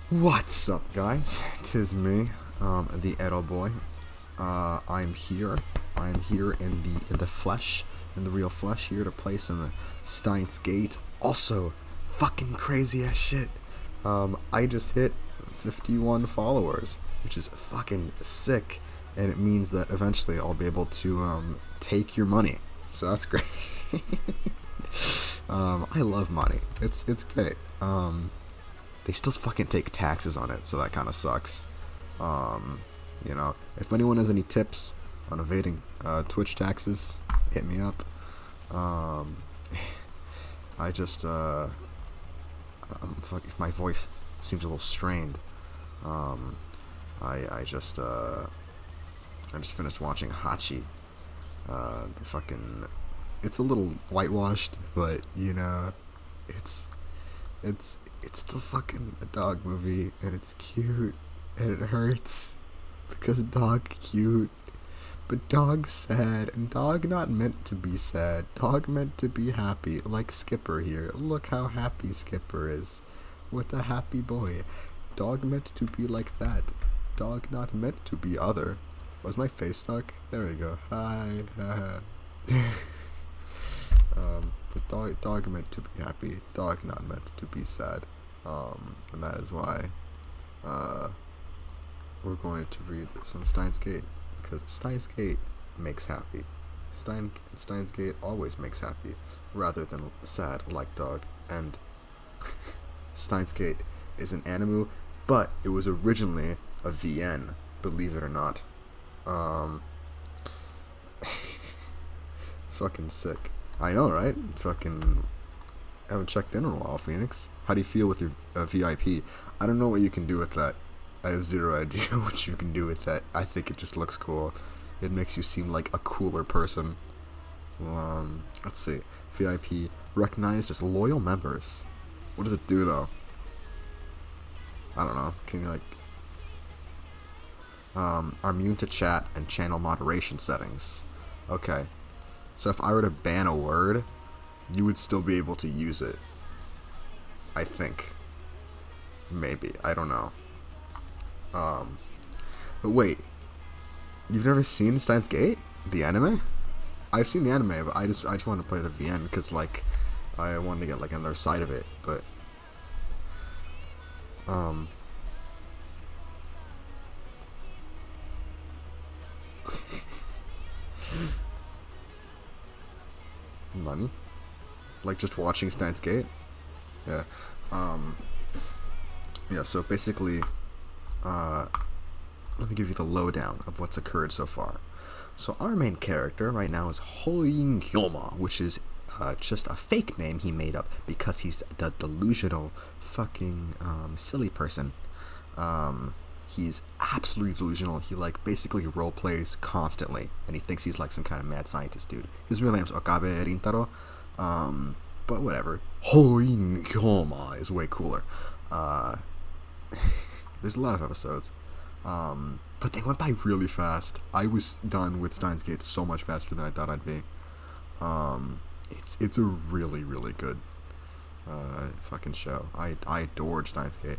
What's up, guys? Tis me, the Edo Boy. I'm here. I'm here in the flesh, in the real flesh, here to play some Steins Gate. Also, fucking crazy ass shit. I just hit 51 followers, which is fucking sick, and it means that eventually I'll be able to take your money. So that's great. I love money. It's great. They still fucking take taxes on it, so that kind of sucks. If anyone has any tips on evading Twitch taxes, hit me up. My voice seems a little strained. I just finished watching Hachi. It's a little whitewashed, but it's still fucking a dog movie, and it's cute, and it hurts because dog cute, but dog sad, and dog not meant to be sad. Dog meant to be happy, like Skipper here. Look how happy Skipper is. What a happy boy. Dog meant to be like that. Dog not meant to be other. Was my face stuck? There we go. Hi. But dog meant to be happy. Dog not meant to be sad. And that is why we're going to read some Steins Gate, because Steins Gate makes happy. Steins Gate always makes happy, rather than sad like dog. And Steins Gate is an anime, but it was originally a VN, believe it or not. It's fucking sick. I know, right? Fucking haven't checked in a while, Phoenix. How do you feel with your VIP? I don't know what you can do with that. I have zero idea what you can do with that. I think it just looks cool. It makes you seem like a cooler person. So, let's see. VIP recognized as loyal members. What does it do, though? I don't know. Can you, are immune to chat and channel moderation settings. Okay. So if I were to ban a word, you would still be able to use it. I think. Maybe. I don't know. But wait. You've never seen Steins Gate? The anime? I've seen the anime, but I just wanted to play the VN because, I wanted to get, another side of it, but... Money? Just watching Steins Gate? Yeah. So basically, let me give you the lowdown of what's occurred so far. So our main character right now is Hoin Hyoma, which is just a fake name he made up because he's a delusional fucking silly person. He's absolutely delusional. He basically role plays constantly, and he thinks he's some kind of mad scientist dude. His real name's Okabe Rintaro, but whatever. Hoin Hyoma is way cooler. There's a lot of episodes, but they went by really fast. I was done with Steins Gate so much faster than I thought I'd be. It's a really, really good fucking show. I adored Steins Gate.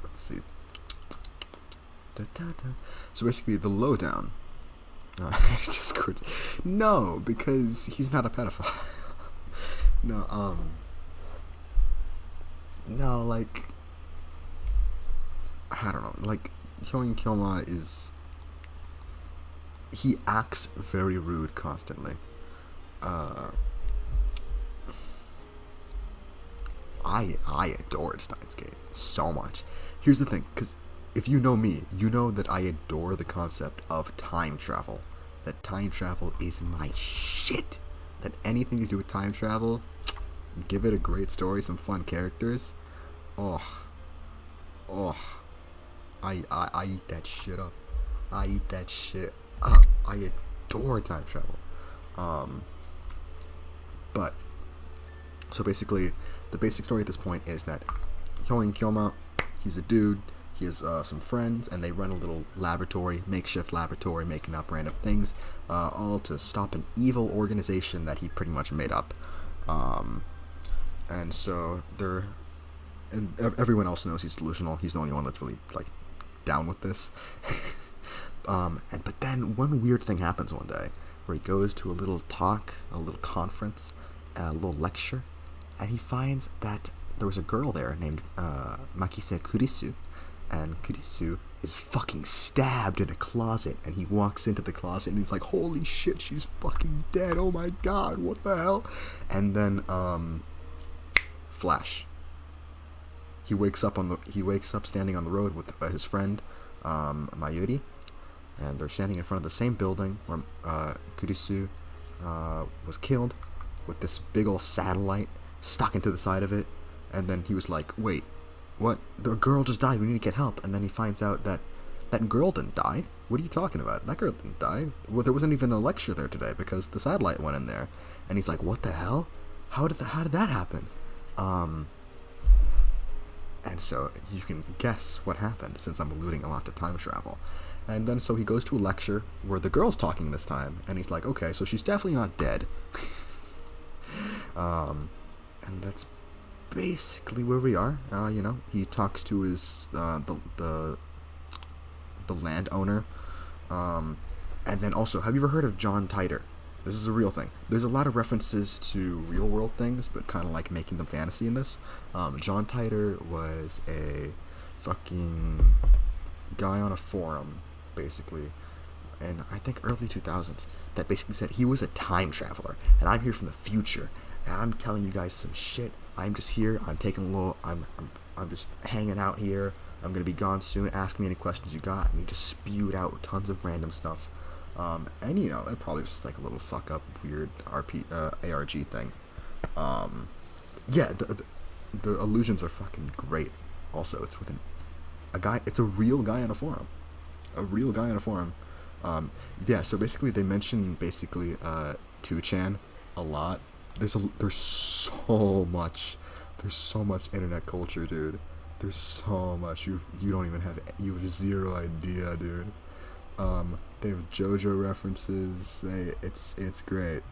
Let's see. So basically, the lowdown. Discord. No, because he's not a pedophile. No, no, I don't know. Hyoin Kyoma is. He acts very rude constantly. I adored Steins Gate so much. Here's the thing, because if you know me, you know that I adore the concept of time travel. That time travel is my shit. That anything to do with time travel, give it a great story, some fun characters. I eat that shit up. I eat that shit up. I adore time travel. But so basically, the basic story at this point is that Hyoin Kyoma, he's a dude. He has some friends, and they run a little laboratory, makeshift laboratory, making up random things, all to stop an evil organization that he pretty much made up. And so they're and everyone else knows he's delusional. He's the only one that's really like down with this. But then one weird thing happens one day where he goes to a little talk, a little conference, a little lecture, and he finds that there was a girl there named Makise Kurisu, and Kurisu is fucking stabbed in a closet, and he walks into the closet and he's like, holy shit, she's fucking dead, oh my god, what the hell? And then flash. He wakes up standing on the road with his friend Mayuri, and they're standing in front of the same building where Kurisu was killed, with this big old satellite stuck into the side of it. And then he was like, wait, what? The girl just died, we need to get help. And then he finds out that that girl didn't die. What are you talking about? That girl didn't die. Well, there wasn't even a lecture there today because the satellite went in there. And he's like, what the hell? How did that happen? And so you can guess what happened, since I'm alluding a lot to time travel. And then so he goes to a lecture where the girl's talking this time, and he's like, okay, so she's definitely not dead. And that's basically where we are. He talks to his the landowner, and then also, have you ever heard of John Titor? This is a real thing. There's a lot of references to real world things, but kind of like making them fantasy in this. John Titor was a fucking guy on a forum, basically, in I think early 2000s, that basically said he was a time traveler, and I'm here from the future, and I'm telling you guys some shit. I'm just here. I'm taking a little. I'm just hanging out here. I'm gonna be gone soon. Ask me any questions you got. And he just spewed out tons of random stuff. And it probably was just like a little fuck up, weird ARG thing. Yeah, the illusions are fucking great. Also, it's with a guy. It's a real guy on a forum. Yeah. So basically, they mention 2chan a lot. There's so much internet culture, dude. There's so much. You have zero idea, dude. They have JoJo references. It's great.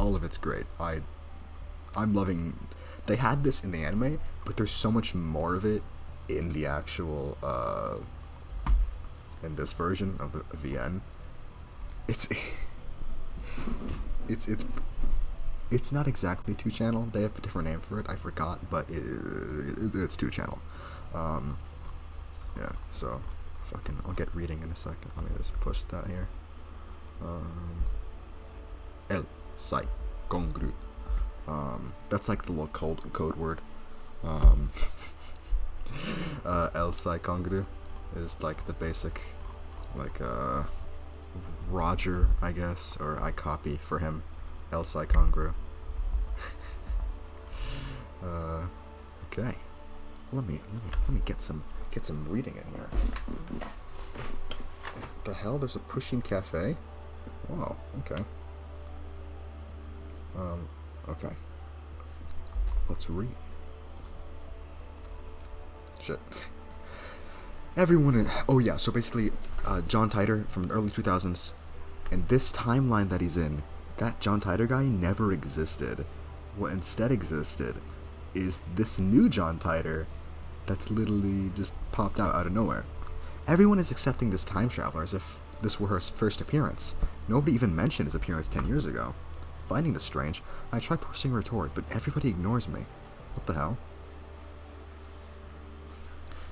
All of it's great. I'm loving. They had this in the anime, but there's so much more of it in the actual in this version of the VN. It's not exactly 2-channel. They have a different name for it. I forgot, but it's 2-channel. Yeah. So, I'll get reading in a second. Let me just push that here. El Sai Congru. That's like the little code word. El Sai Congru is like the basic, like Roger, I guess, or I copy for him. El Sai Congru. Okay. Let me get some reading in here. What the hell? There's a pushing cafe? Wow, okay. Okay. Let's read. Shit. Oh yeah, so basically, John Titor from the early 2000s, and this timeline that he's in, that John Titor guy never existed. What instead existed is this new John Titor that's literally just popped out of nowhere. Everyone is accepting this time traveler as if this were her first appearance. Nobody even mentioned his appearance 10 years ago. Finding this strange, I try posting a retort, but everybody ignores me. What the hell?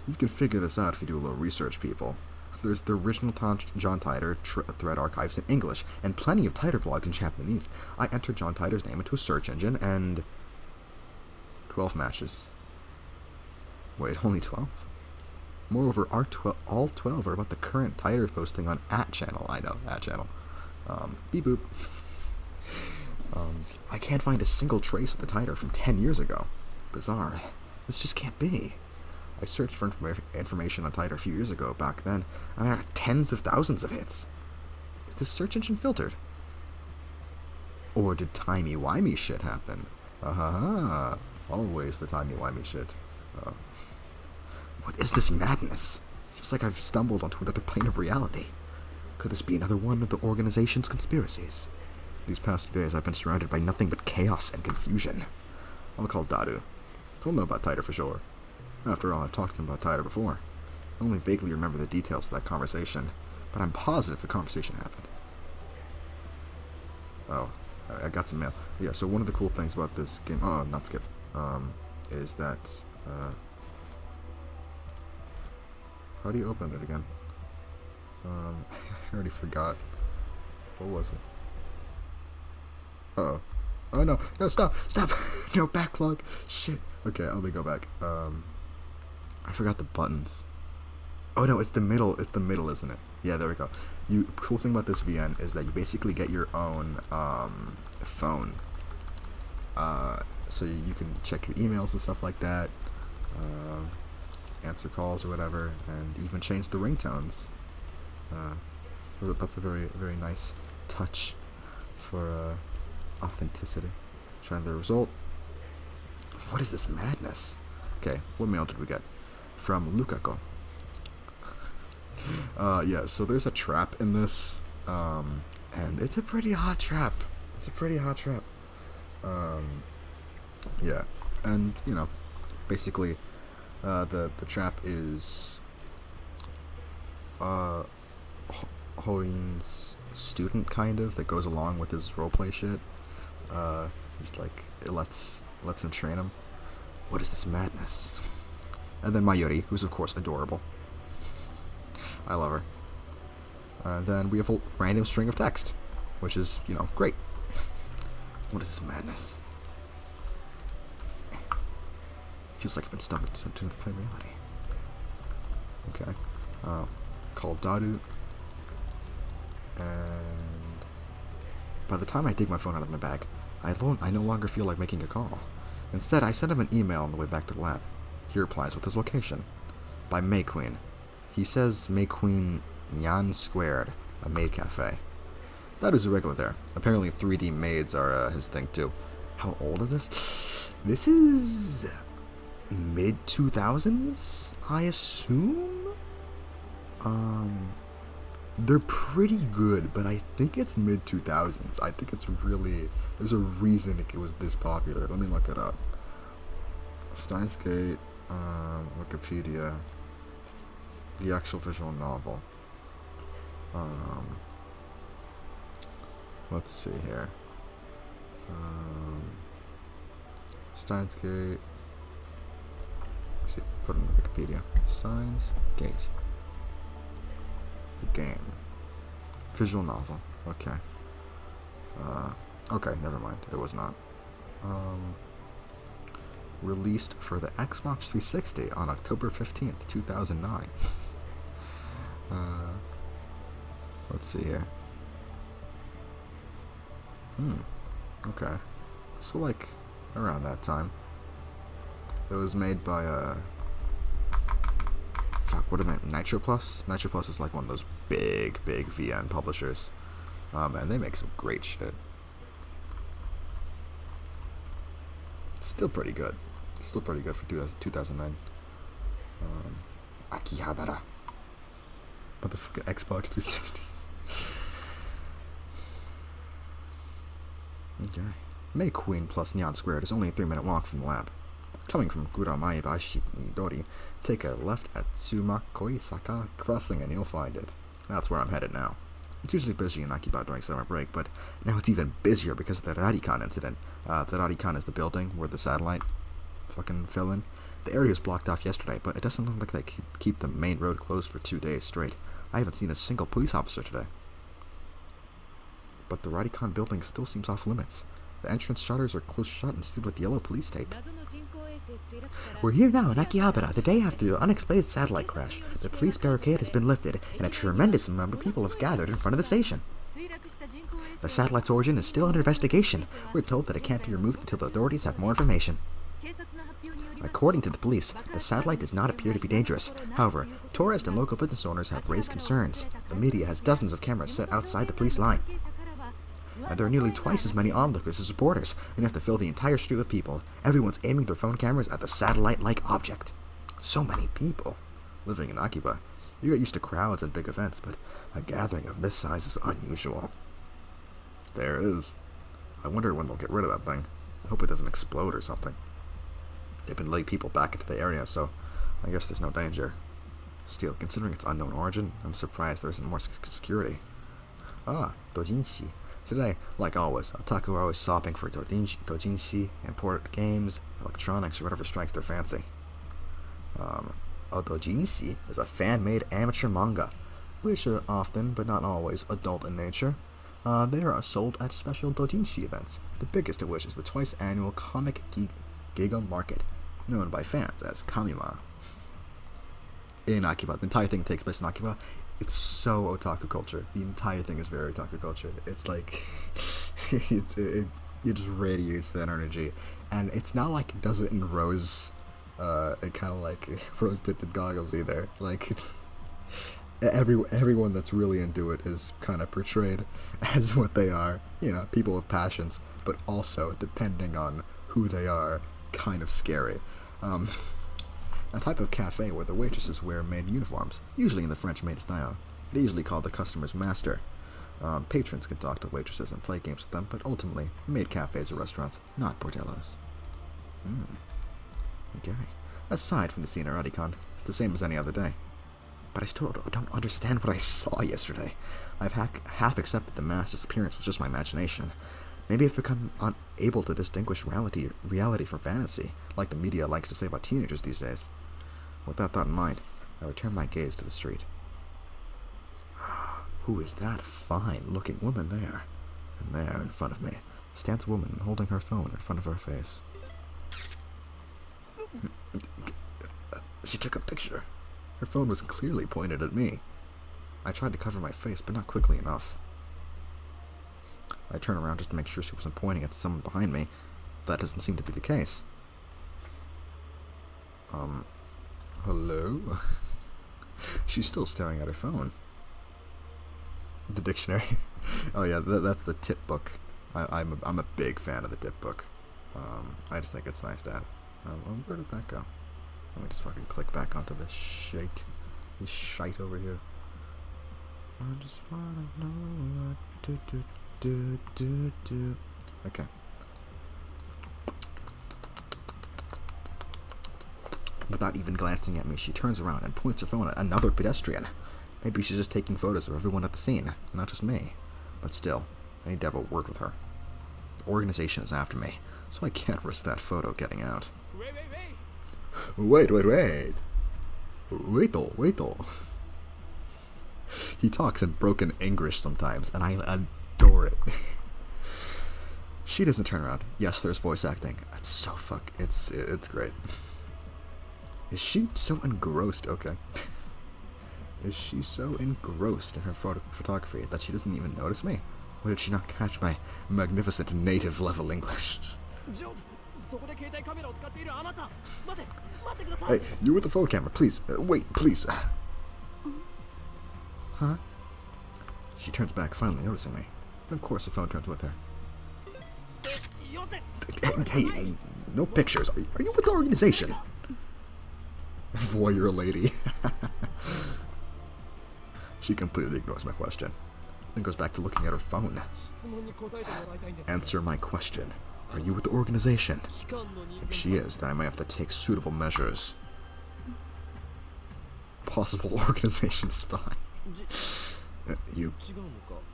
You can figure this out if you do a little research, people. There's the original John Titor thread archives in English, and plenty of Titor blogs in Japanese. I entered John Titor's name into a search engine, and 12 matches. Wait, only 12? Moreover, all 12 are about the current Titor posting on @channel. I know, @channel. Beep boop. I can't find a single trace of the Titor from 10 years ago. Bizarre. This just can't be. I searched for information on Titor a few years ago. Back then, I got tens of thousands of hits. Is this search engine filtered? Or did timey-wimey shit happen? Always the timey-wimey shit. What is this madness? Feels like I've stumbled onto another plane of reality. Could this be another one of the organization's conspiracies? These past 2 days, I've been surrounded by nothing but chaos and confusion. I'll call Daru. He'll know about Titer for sure. After all, I've talked to him about Titer before. I only vaguely remember the details of that conversation, but I'm positive the conversation happened. Oh, I got some mail. Yeah, so one of the cool things about this game, not skip, is that, how do you open it again? I already forgot. What was it? Uh-oh. Oh no, no, stop! No, backlog! Shit. Okay, let me go back. I forgot the buttons. Oh no, it's the middle, isn't it? Yeah, there we go. Cool thing about this VN is that you basically get your own, phone. So you can check your emails and stuff like that, answer calls or whatever, and even change the ringtones. So that's a very, very nice touch for, authenticity. Trying the result. What is this madness? Okay, what mail did we get? From Lukako. Yeah, so there's a trap in this, and it's a pretty hot trap. Yeah, and, you know, basically, the trap is, Hoin's student, kind of, that goes along with his roleplay shit. He's like, it lets him train him. What is this madness? And then Mayuri, who's of course adorable. I love her. Then we have a random string of text, which is, you know, great. What is this madness? Feels like I've been stumbled to the play reality. Okay. Called Daru. And by the time I dig my phone out of my bag, I no longer feel like making a call. Instead, I send him an email on the way back to the lab. He replies with his location. By May Queen. He says May Queen Nyan Squared, a maid cafe. That is irregular there. Apparently 3D maids are his thing too. How old is this? This is mid-2000s, I assume? They're pretty good, but I think it's mid-2000s. I think it's really... There's a reason it was this popular. Let me look it up. Steins, Wikipedia. The actual visual novel. Let's see here. Steins Gate. Let's see, put it in Wikipedia. Steins Gate. The game. Visual novel. Okay. Okay, never mind. It was not. Released for the Xbox 360 on October 15th, 2009. Let's see here. Okay. So, like, around that time. It was made by, fuck, what are they? Nitro Plus? Nitro Plus is like one of those big VN publishers. And they make some great shit. Still pretty good. Still pretty good for 2009. Akihabara. Motherfucking Xbox 360. Okay. May Queen plus Nyan Squared is only a 3-minute walk from the lab. Coming from Guramaebashi Nidori, take a left at Tsumakoi Saka Crossing and you'll find it. That's where I'm headed now. It's usually busy in Akiba during summer break, but now it's even busier because of the Rarikan incident. The Rarikan is the building where the satellite fucking fell in. The area was blocked off yesterday, but it doesn't look like they keep the main road closed for 2 days straight. I haven't seen a single police officer today. But the Rarikan building still seems off limits. The entrance shutters are closed shut and sealed with yellow police tape. We're here now in Akihabara, the day after the unexplained satellite crash. The police barricade has been lifted, and a tremendous number of people have gathered in front of the station. The satellite's origin is still under investigation. We're told that it can't be removed until the authorities have more information. According to the police, the satellite does not appear to be dangerous. However, tourists and local business owners have raised concerns. The media has dozens of cameras set outside the police line. And there are nearly twice as many onlookers as reporters, enough to fill the entire street with people. Everyone's aiming their phone cameras at the satellite-like object. So many people living in Akiba. You get used to crowds and big events, but a gathering of this size is unusual. There it is. I wonder when they'll get rid of that thing. I hope it doesn't explode or something. They've been letting people back into the area, so I guess there's no danger. Still, considering its unknown origin, I'm surprised there isn't more security. Ah, dojinshi. Today, like always, otaku are always shopping for dojinshi, imported games, electronics, or whatever strikes their fancy. A dojinshi is a fan-made amateur manga, which are often, but not always, adult in nature. They are sold at special dojinshi events, the biggest of which is the twice-annual Comic Giga Market, known by fans as Kamima. In Akiba, the entire thing takes place in Akiba. It's so otaku culture. The entire thing is very otaku culture. It's like, it just radiates that energy. And it's not like it does it in rose, kind of like rose-tinted goggles either. Like, everyone that's really into it is kind of portrayed as what they are. You know, people with passions, but also, depending on who they are, kind of scary. A type of cafe where the waitresses wear maid uniforms, usually in the French maid style. They usually call the customers master. Patrons can talk to waitresses and play games with them, but ultimately, maid cafes are restaurants, not bordellos. Okay. Aside from the scene at Radicon, it's the same as any other day. But I still don't understand what I saw yesterday. I've half accepted the mass disappearance was just my imagination. Maybe I've become unable to distinguish reality from fantasy, like the media likes to say about teenagers these days. With that thought in mind, I return my gaze to the street. Who is that fine-looking woman there? And there, in front of me, stands a woman holding her phone in front of her face. She took a picture. Her phone was clearly pointed at me. I tried to cover my face, but not quickly enough. I turn around just to make sure she wasn't pointing at someone behind me. That doesn't seem to be the case. Hello? She's still staring at her phone. The dictionary. Oh yeah, that's the tip book. I'm a big fan of the tip book. I just think it's nice to have. Where did that go? Let me just fucking click back onto this shite over here. I just wanna know what to do. Okay. Without even glancing at me, she turns around and points her phone at another pedestrian. Maybe she's just taking photos of everyone at the scene, not just me. But still, I need to have a word with her. The organization is after me, so I can't risk that photo getting out. Wait. Wait. He talks in broken English sometimes, and I adore it. She doesn't turn around. Yes, there's voice acting. It's so it's great. Is she so engrossed? Okay. Is she so engrossed in her photography that she doesn't even notice me? Or did she not catch my magnificent native level English? Hey, you with the phone camera, please. Wait, please. Huh? She turns back, finally noticing me. And of course the phone turns with her. Hey, no pictures. Are you with the organization? Voyeur lady. She completely ignores my question. Then goes back to looking at her phone. Answer my question. Are you with the organization? If she is, then I might have to take suitable measures. Possible organization spy. You're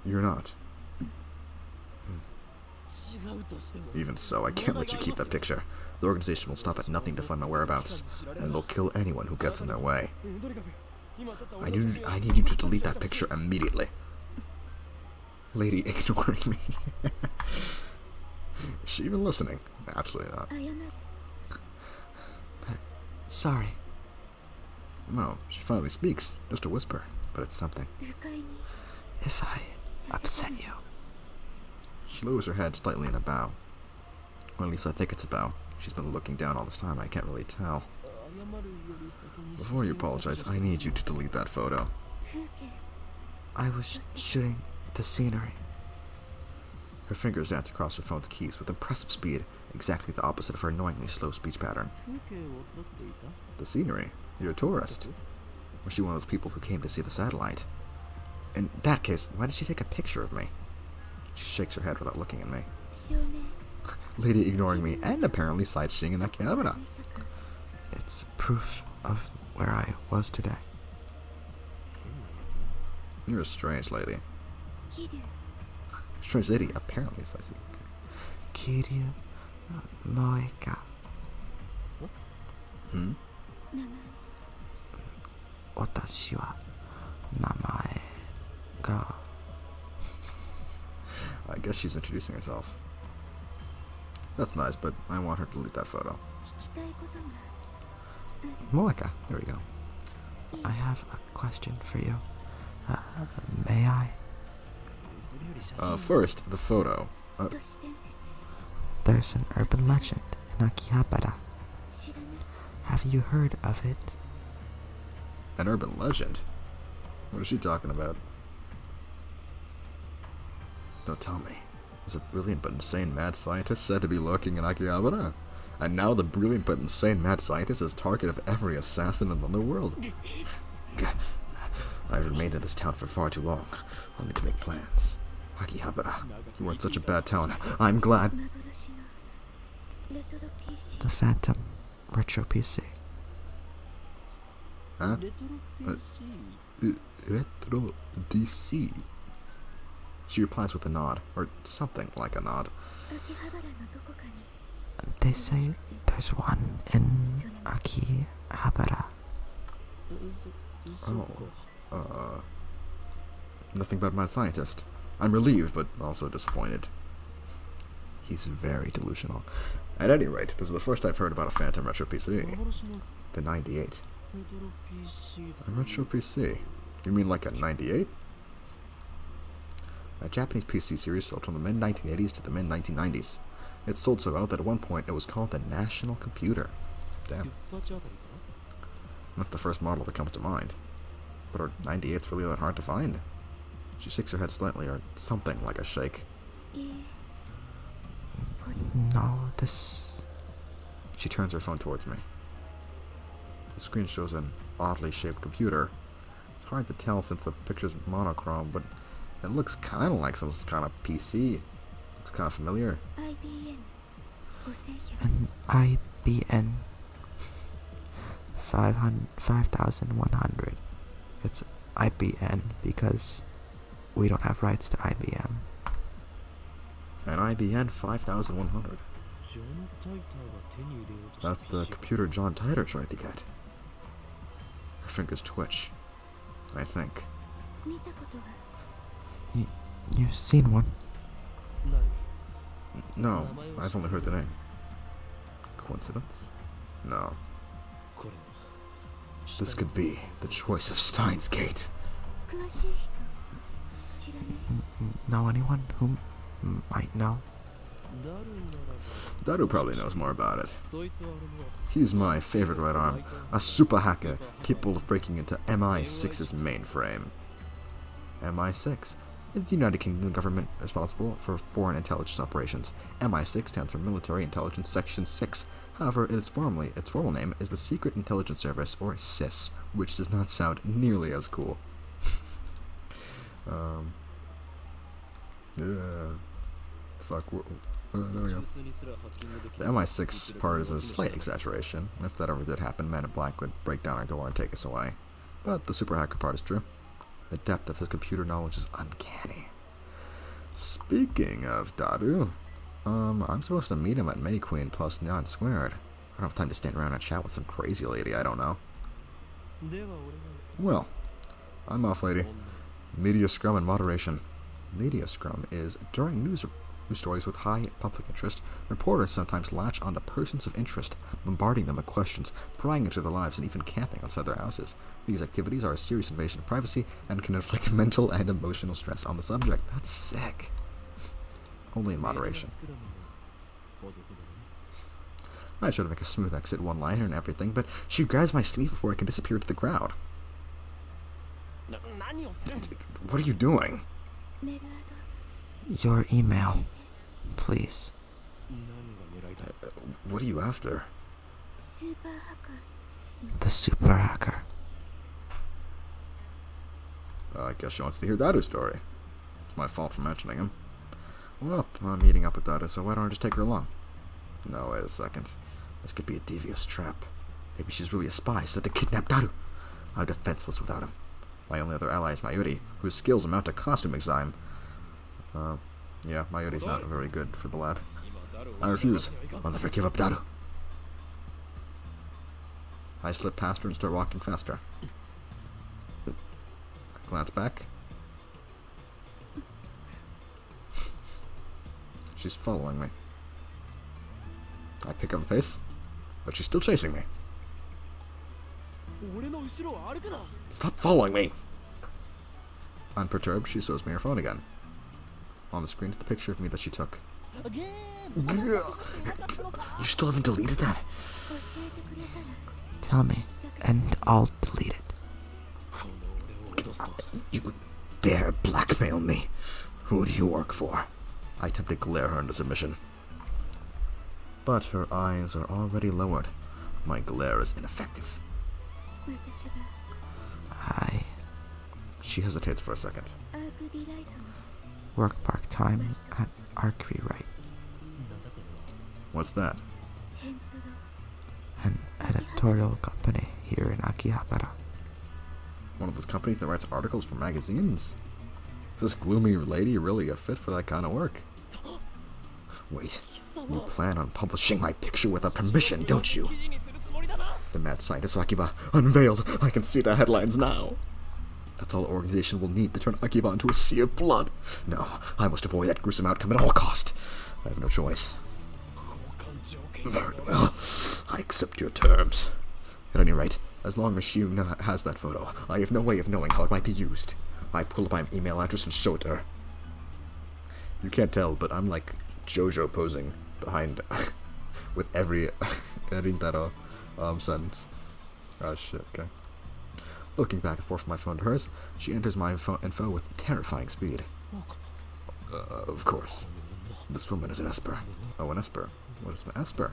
not. Even so, I can't let you keep that picture. The organization will stop at nothing to find my whereabouts, and they'll kill anyone who gets in their way. I need you to delete that picture immediately. Lady ignoring me. Is she even listening? Absolutely not. Sorry. No, she finally speaks. Just a whisper, but it's something. If I upset you. She lowers her head slightly in a bow. Or at least I think it's a bow. She's been looking down all this time, I can't really tell. Before you apologize, I need you to delete that photo. I was shooting the scenery. Her fingers dance across her phone's keys with impressive speed, exactly the opposite of her annoyingly slow speech pattern. The scenery? You're a tourist. Was she one of those people who came to see the satellite? In that case, why did she take a picture of me? She shakes her head without looking at me. Lady ignoring me and apparently sightseeing in that camera. proof of where I was today. You're a strange lady. Strange lady, apparently, so I see. Kiryu Moeka. Hmm? 私は名前が I guess she's introducing herself. That's nice, but I want her to delete that photo. Moeka, there we go. I have a question for you. May I? First, the photo. There's an urban legend in Akihabara. Have you heard of it? An urban legend? What is she talking about? Don't tell me. There's a brilliant but insane mad scientist said to be lurking in Akihabara. And now the brilliant but insane mad scientist is target of every assassin in the underworld. I've remained in this town for far too long, only to make plans. Akihabara, you weren't such a bad town. I'm glad. The Phantom Retro PC. Huh? Retro DC. She replies with a nod, or something like a nod. They say there's one in Akihabara. Oh. Nothing but my scientist. I'm relieved, but also disappointed. He's very delusional. At any rate, this is the first I've heard about a Phantom Retro PC. The 98. A Retro PC? You mean like a 98? A Japanese PC series sold from the mid-1980s to the mid-1990s. It sold so well that at one point it was called the National Computer. Damn. That's the first model that comes to mind. But are 98s really that hard to find? She shakes her head slightly, or something like a shake. No, this... She turns her phone towards me. The screen shows an oddly shaped computer. It's hard to tell since the picture's monochrome, but it looks kind of like some kind of PC. Looks kind of familiar. An IBN 5100. It's IBN because we don't have rights to IBM. An IBN 5100. That's the computer John Titor tried to get. Her fingers twitch. I think. You've seen one? No, I've only heard the name. Coincidence? No. This could be the choice of Steins Gate. Know anyone who might know? Daru probably knows more about it. He's my favorite right arm, a super hacker capable of breaking into MI6's mainframe. MI6 is the United Kingdom government responsible for foreign intelligence operations. MI6 stands for Military Intelligence Section 6. However, its formal name is the Secret Intelligence Service, or SIS, which does not sound nearly as cool. Fuck. There we go. The MI6 part is a slight exaggeration. If that ever did happen, Men in Black would break down our door and take us away. But the super hacker part is true. The depth of his computer knowledge is uncanny. Speaking of Daru, I'm supposed to meet him at May Queen plus 9 squared. I don't have time to stand around and chat with some crazy lady I don't know. Well, I'm off, lady. Media scrum and moderation. Media scrum is during news stories with high public interest, reporters sometimes latch onto persons of interest, bombarding them with questions, prying into their lives, and even camping outside their houses. These activities are a serious invasion of privacy and can inflict mental and emotional stress on the subject. That's sick. Only in moderation. I try to make a smooth exit one-liner and everything, but she grabs my sleeve before I can disappear into the crowd. What are you doing? Your email, please. What are you after? The super hacker. I guess she wants to hear Daru's story. It's my fault for mentioning him. Well, I'm meeting up with Daru, so why don't I just take her along? No, wait a second. This could be a devious trap. Maybe she's really a spy set to kidnap Daru. I'm defenseless without him. My only other ally is Mayuri, whose skills amount to costume exam. Yeah, Mayuri's not very good for the lab. I refuse. I'll never give up Daru. I slip past her and start walking faster. I glance back. She's following me. I pick up the pace, but she's still chasing me. Stop following me! Unperturbed, she shows me her phone again. On the screen is the picture of me that she took. You still haven't deleted that? Tell me, and I'll delete it. You dare blackmail me? Who do you work for? I attempt to glare her into submission. But her eyes are already lowered. My glare is ineffective. I She hesitates for a second. work part-time at Arc Rewrite, What's that? an editorial company here in Akihabara. One of those companies that writes articles for magazines? Is this gloomy lady really a fit for that kind of work? Wait, you plan on publishing my picture without permission, don't you? The mad scientist Akiba unveiled. I can see the headlines now. That's all the organization will need to turn Akiba into a sea of blood. No, I must avoid that gruesome outcome at all cost. I have no choice. Very well. I accept your terms. At any rate, as long as she has that photo, I have no way of knowing how it might be used. I pull up my email address and show it to her. You can't tell, but I'm like JoJo posing behind with every Rintaro sentence. Oh shit, okay. Looking back and forth from my phone to hers, she enters my info with terrifying speed. Of course. This woman is an Esper. Oh, an Esper. What is an Esper?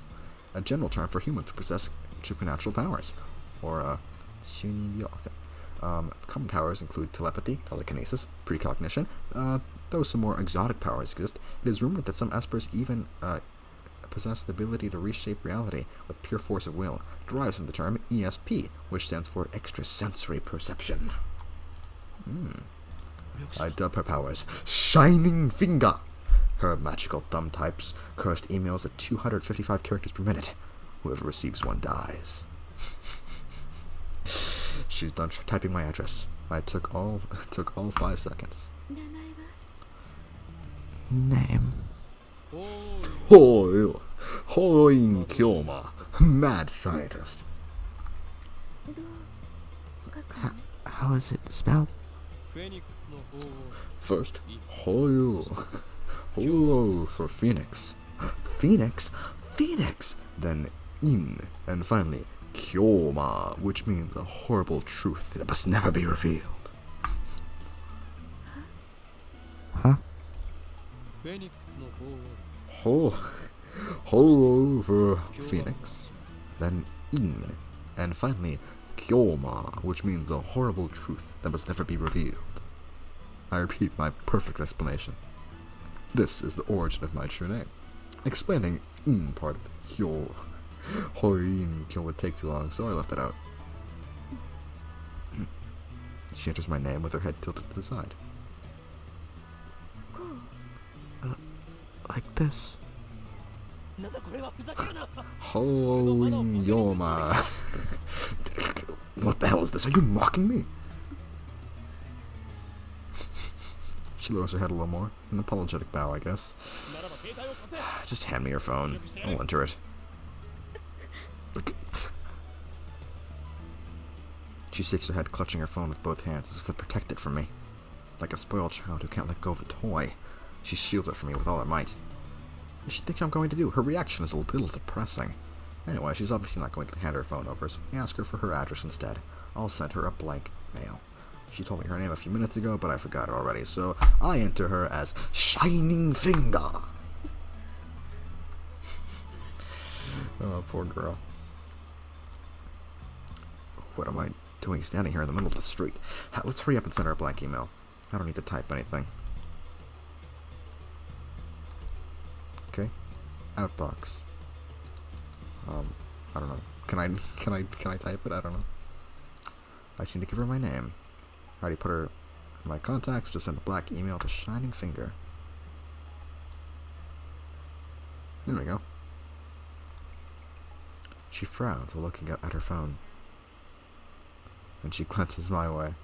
A general term for humans who possess supernatural powers. Or, common powers include telepathy, telekinesis, precognition, though some more exotic powers exist. It is rumored that some Espers even possess the ability to reshape reality with pure force of will, derives from the term ESP, which stands for extrasensory perception. I dub her powers Shining Finger. Her magical thumb types cursed emails at 255 characters per minute. Whoever receives one dies. She's done typing my address. I took all 5 seconds. Name. Hoin Kyoma, mad scientist. How is it spelled? First, Hoyo for Phoenix. Phoenix? Phoenix! Then In, and finally Kyoma, which means a horrible truth that must never be revealed. Huh? Ho for Phoenix, then In, and finally Kyoma, which means a horrible truth that must never be revealed. I repeat my perfect explanation. This is the origin of my true name. Explaining In part of Hyo, Hoin Kyo would take too long, so I left it out. She enters my name with her head tilted to the side. Like this. Hoin Yoma. What the hell is this? Are you mocking me? She lowers her head a little more. An apologetic bow, I guess. Just hand me your phone. I'll enter it. She shakes her head, clutching her phone with both hands as if to protect it from me. Like a spoiled child who can't let go of a toy, she shields it from me with all her might. What does she think I'm going to do? Her reaction is a little depressing. Anyway, she's obviously not going to hand her phone over, so I ask her for her address instead. I'll send her a blank mail. She told me her name a few minutes ago, but I forgot it already, so I enter her as Shining Finger. Oh, poor girl. What am I doing standing here in the middle of the street? Let's hurry up and send her a blank email. I don't need to type anything. Okay. Outbox. I don't know. Can I type it? I don't know. I just need to give her my name. I already put her in my contacts. Just send a black email to Shining Finger. There we go. She frowns while looking at her phone. And she glances my way.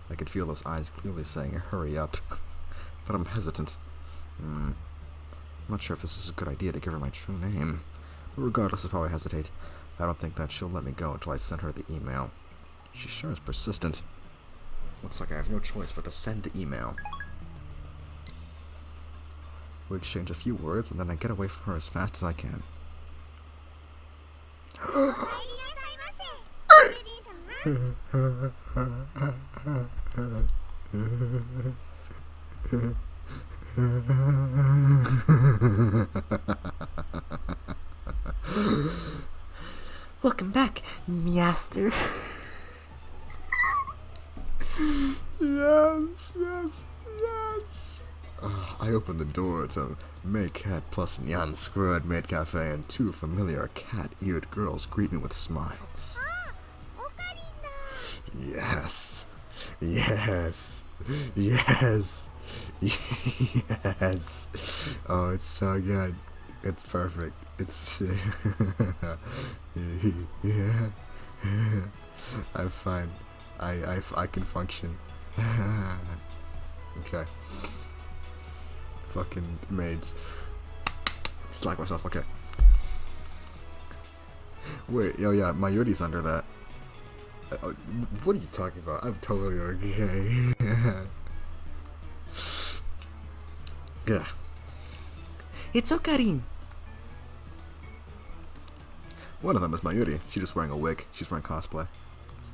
I could feel those eyes clearly saying, hurry up. But I'm hesitant. I'm not sure if this is a good idea to give her my true name. But regardless of how I hesitate, I don't think that she'll let me go until I send her the email. She sure is persistent. Looks like I have no choice but to send the email. We exchange a few words, and then I get away from her as fast as I can. Welcome back, Master. Yes. I open the door to May Cat plus Nyan Squared Maid Cafe, and two familiar cat-eared girls greet me with smiles. Yes. Oh, it's so good. It's perfect. It's yeah. I'm fine. I can function. Okay. Fucking maids. Slack myself. Okay. Wait. Oh yeah. Mayuri's under that. What are you talking about? I'm totally okay. Yeah. It's Okarin. One of them is Mayuri. She's just wearing a wig. She's wearing cosplay.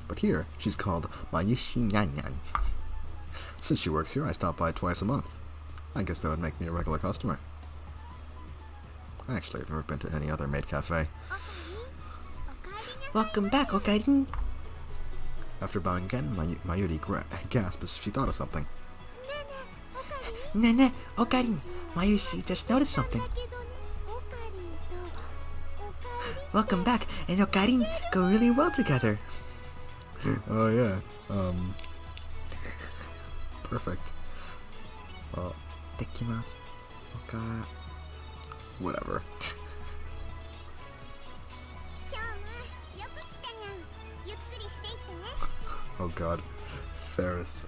But here, she's called Mayushi Nyan. Since she works here, I stop by twice a month. I guess that would make me a regular customer. Actually, I've never been to any other maid cafe. Welcome back, Okarin. After bowing again, Mayuri gasped as if she thought of something. Nah, Okarin. Mayushi just noticed something. Welcome back, and Okarin go really well together. Oh yeah. Perfect. Dekimasu. Whatever. Oh god. Ferris,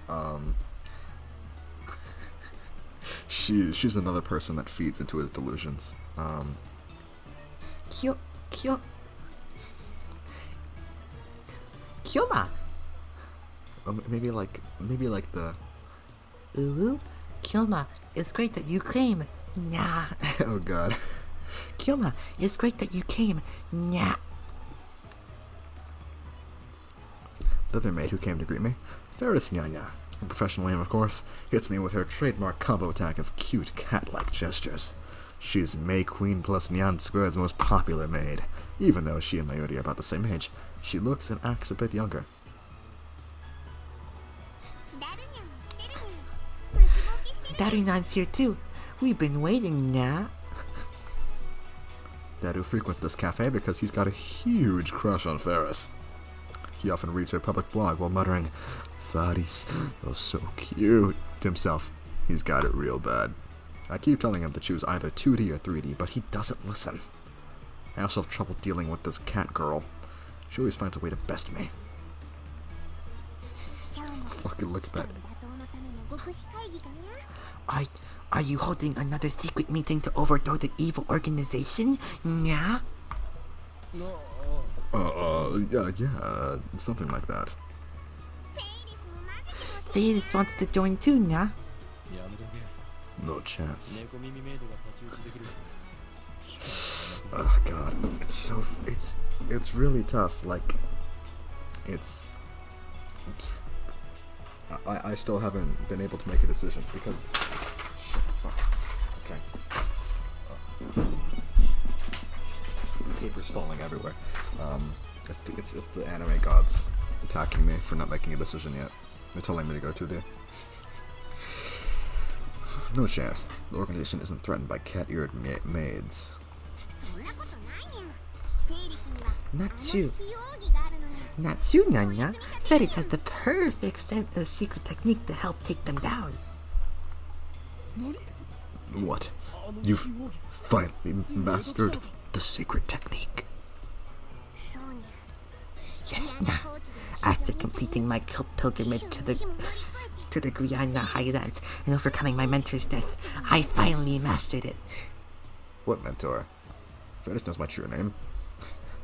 she's another person that feeds into his delusions. Kyoma. Maybe like the Ooh, Kyoma, it's great that you came. Nah. oh god. Kyoma, it's great that you came. Nah. The other maid who came to greet me, Ferris Nyanya, her professional name of course, hits me with her trademark combo attack of cute cat-like gestures. She's May Queen plus Nyan Squared's most popular maid. Even though she and Mayuri are about the same age, she looks and acts a bit younger. Darunan's here too. We've been waiting, nah. Daru frequents this cafe because he's got a huge crush on Ferris. He often reads her public blog while muttering, "Faris, you're so cute," to himself. He's got it real bad. I keep telling him to choose either 2D or 3D, but he doesn't listen. I also have trouble dealing with this cat girl. She always finds a way to best me. Fucking look at that. Are you holding another secret meeting to overthrow the evil organization? Yeah? Yeah, something like that. Ferris wants to join too, yeah? No chance. Oh god, it's really tough. Like, I still haven't been able to make a decision because shit, fuck. Okay. Paper's falling everywhere. It's the anime gods attacking me for not making a decision yet. They're telling me to go 2D. No chance. The organization isn't threatened by cat-eared maids. Natsu. Natsu, Nanya. Freddy's has the perfect secret technique to help take them down. What? You've finally mastered the secret technique. Yes, Nya. After completing my pilgrimage to the Guyana Highlands and overcoming my mentor's death, I finally mastered it. What mentor? Ferris knows my true name.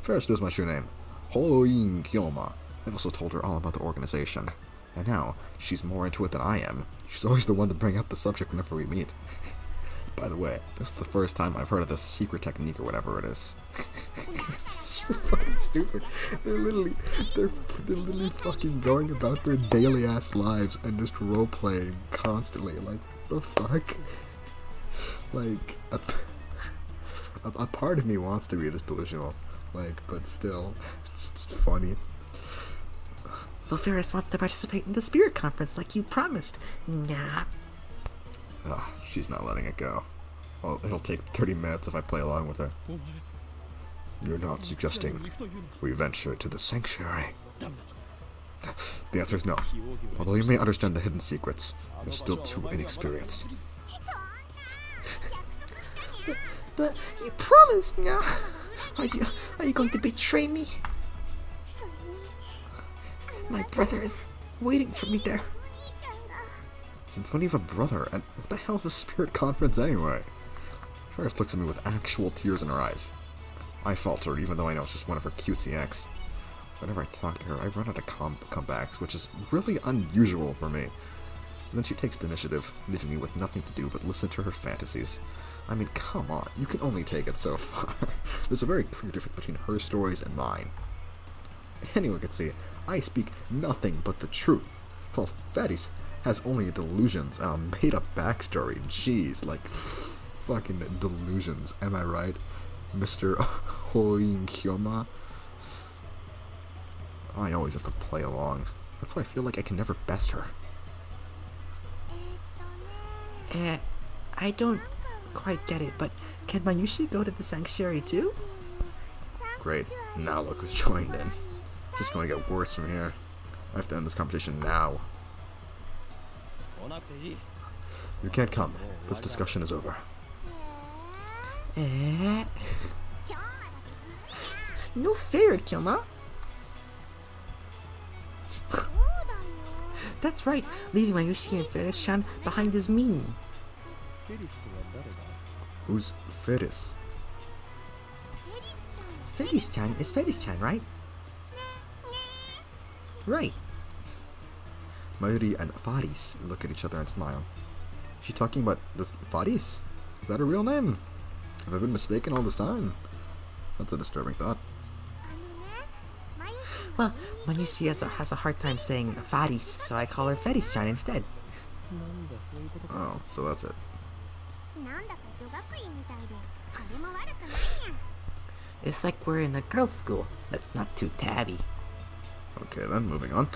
Ferris knows my true name. Holoin Kyoma. I've also told her all about the organization. And now, she's more into it than I am. She's always the one to bring up the subject whenever we meet. By the way, this is the first time I've heard of this secret technique or whatever it is. It's so fucking stupid. They're literally fucking going about their daily ass lives and just role playing constantly. Like, the fuck? Like, a part of me wants to be this delusional. Like, but still, it's funny. So Ferris wants to participate in the spirit conference like you promised. Nah. Ah, she's not letting it go. Well, it'll take 30 minutes if I play along with her. You're not suggesting we venture to the sanctuary? The answer is no. Although you may understand the hidden secrets, you're still too inexperienced. But you promised, Nah. Are you going to betray me? My brother is waiting for me there. Since when do you have a brother? And what the hell is the spirit conference anyway? Ferris looks at me with actual tears in her eyes. I faltered, even though I know it's just one of her cutesy ex. Whenever I talk to her, I run out of comebacks, which is really unusual for me. And then she takes the initiative, leaving me with nothing to do but listen to her fantasies. I mean, come on, you can only take it so far. There's a very clear difference between her stories and mine. Anyone can see, I speak nothing but the truth. Well, Fatty's has only delusions and a made-up backstory. Jeez, like, fucking delusions. Am I right, Mr. Hoin Kyoma? I always have to play along. That's why I feel like I can never best her. I don't quite get it, but can Mayushi go to the sanctuary too? Great, now look who's joined in. It's just going to get worse from here. I have to end this competition now. You can't come. This discussion is over. No fair, Kyoma. That's right, leaving Mayushi and Ferris-chan behind is mean. Who's Ferris? Ferris-chan is Ferris-chan, right? Right. Mayuri and Faris look at each other and smile. Is she talking about this Faris? Is that her real name? Have I been mistaken all this time? That's a disturbing thought. Well, Mayushi has a hard time saying Faris, so I call her Ferris-chan instead. Oh, so that's it. It's like we're in a girls' school. That's not too tabby. Okay then, moving on.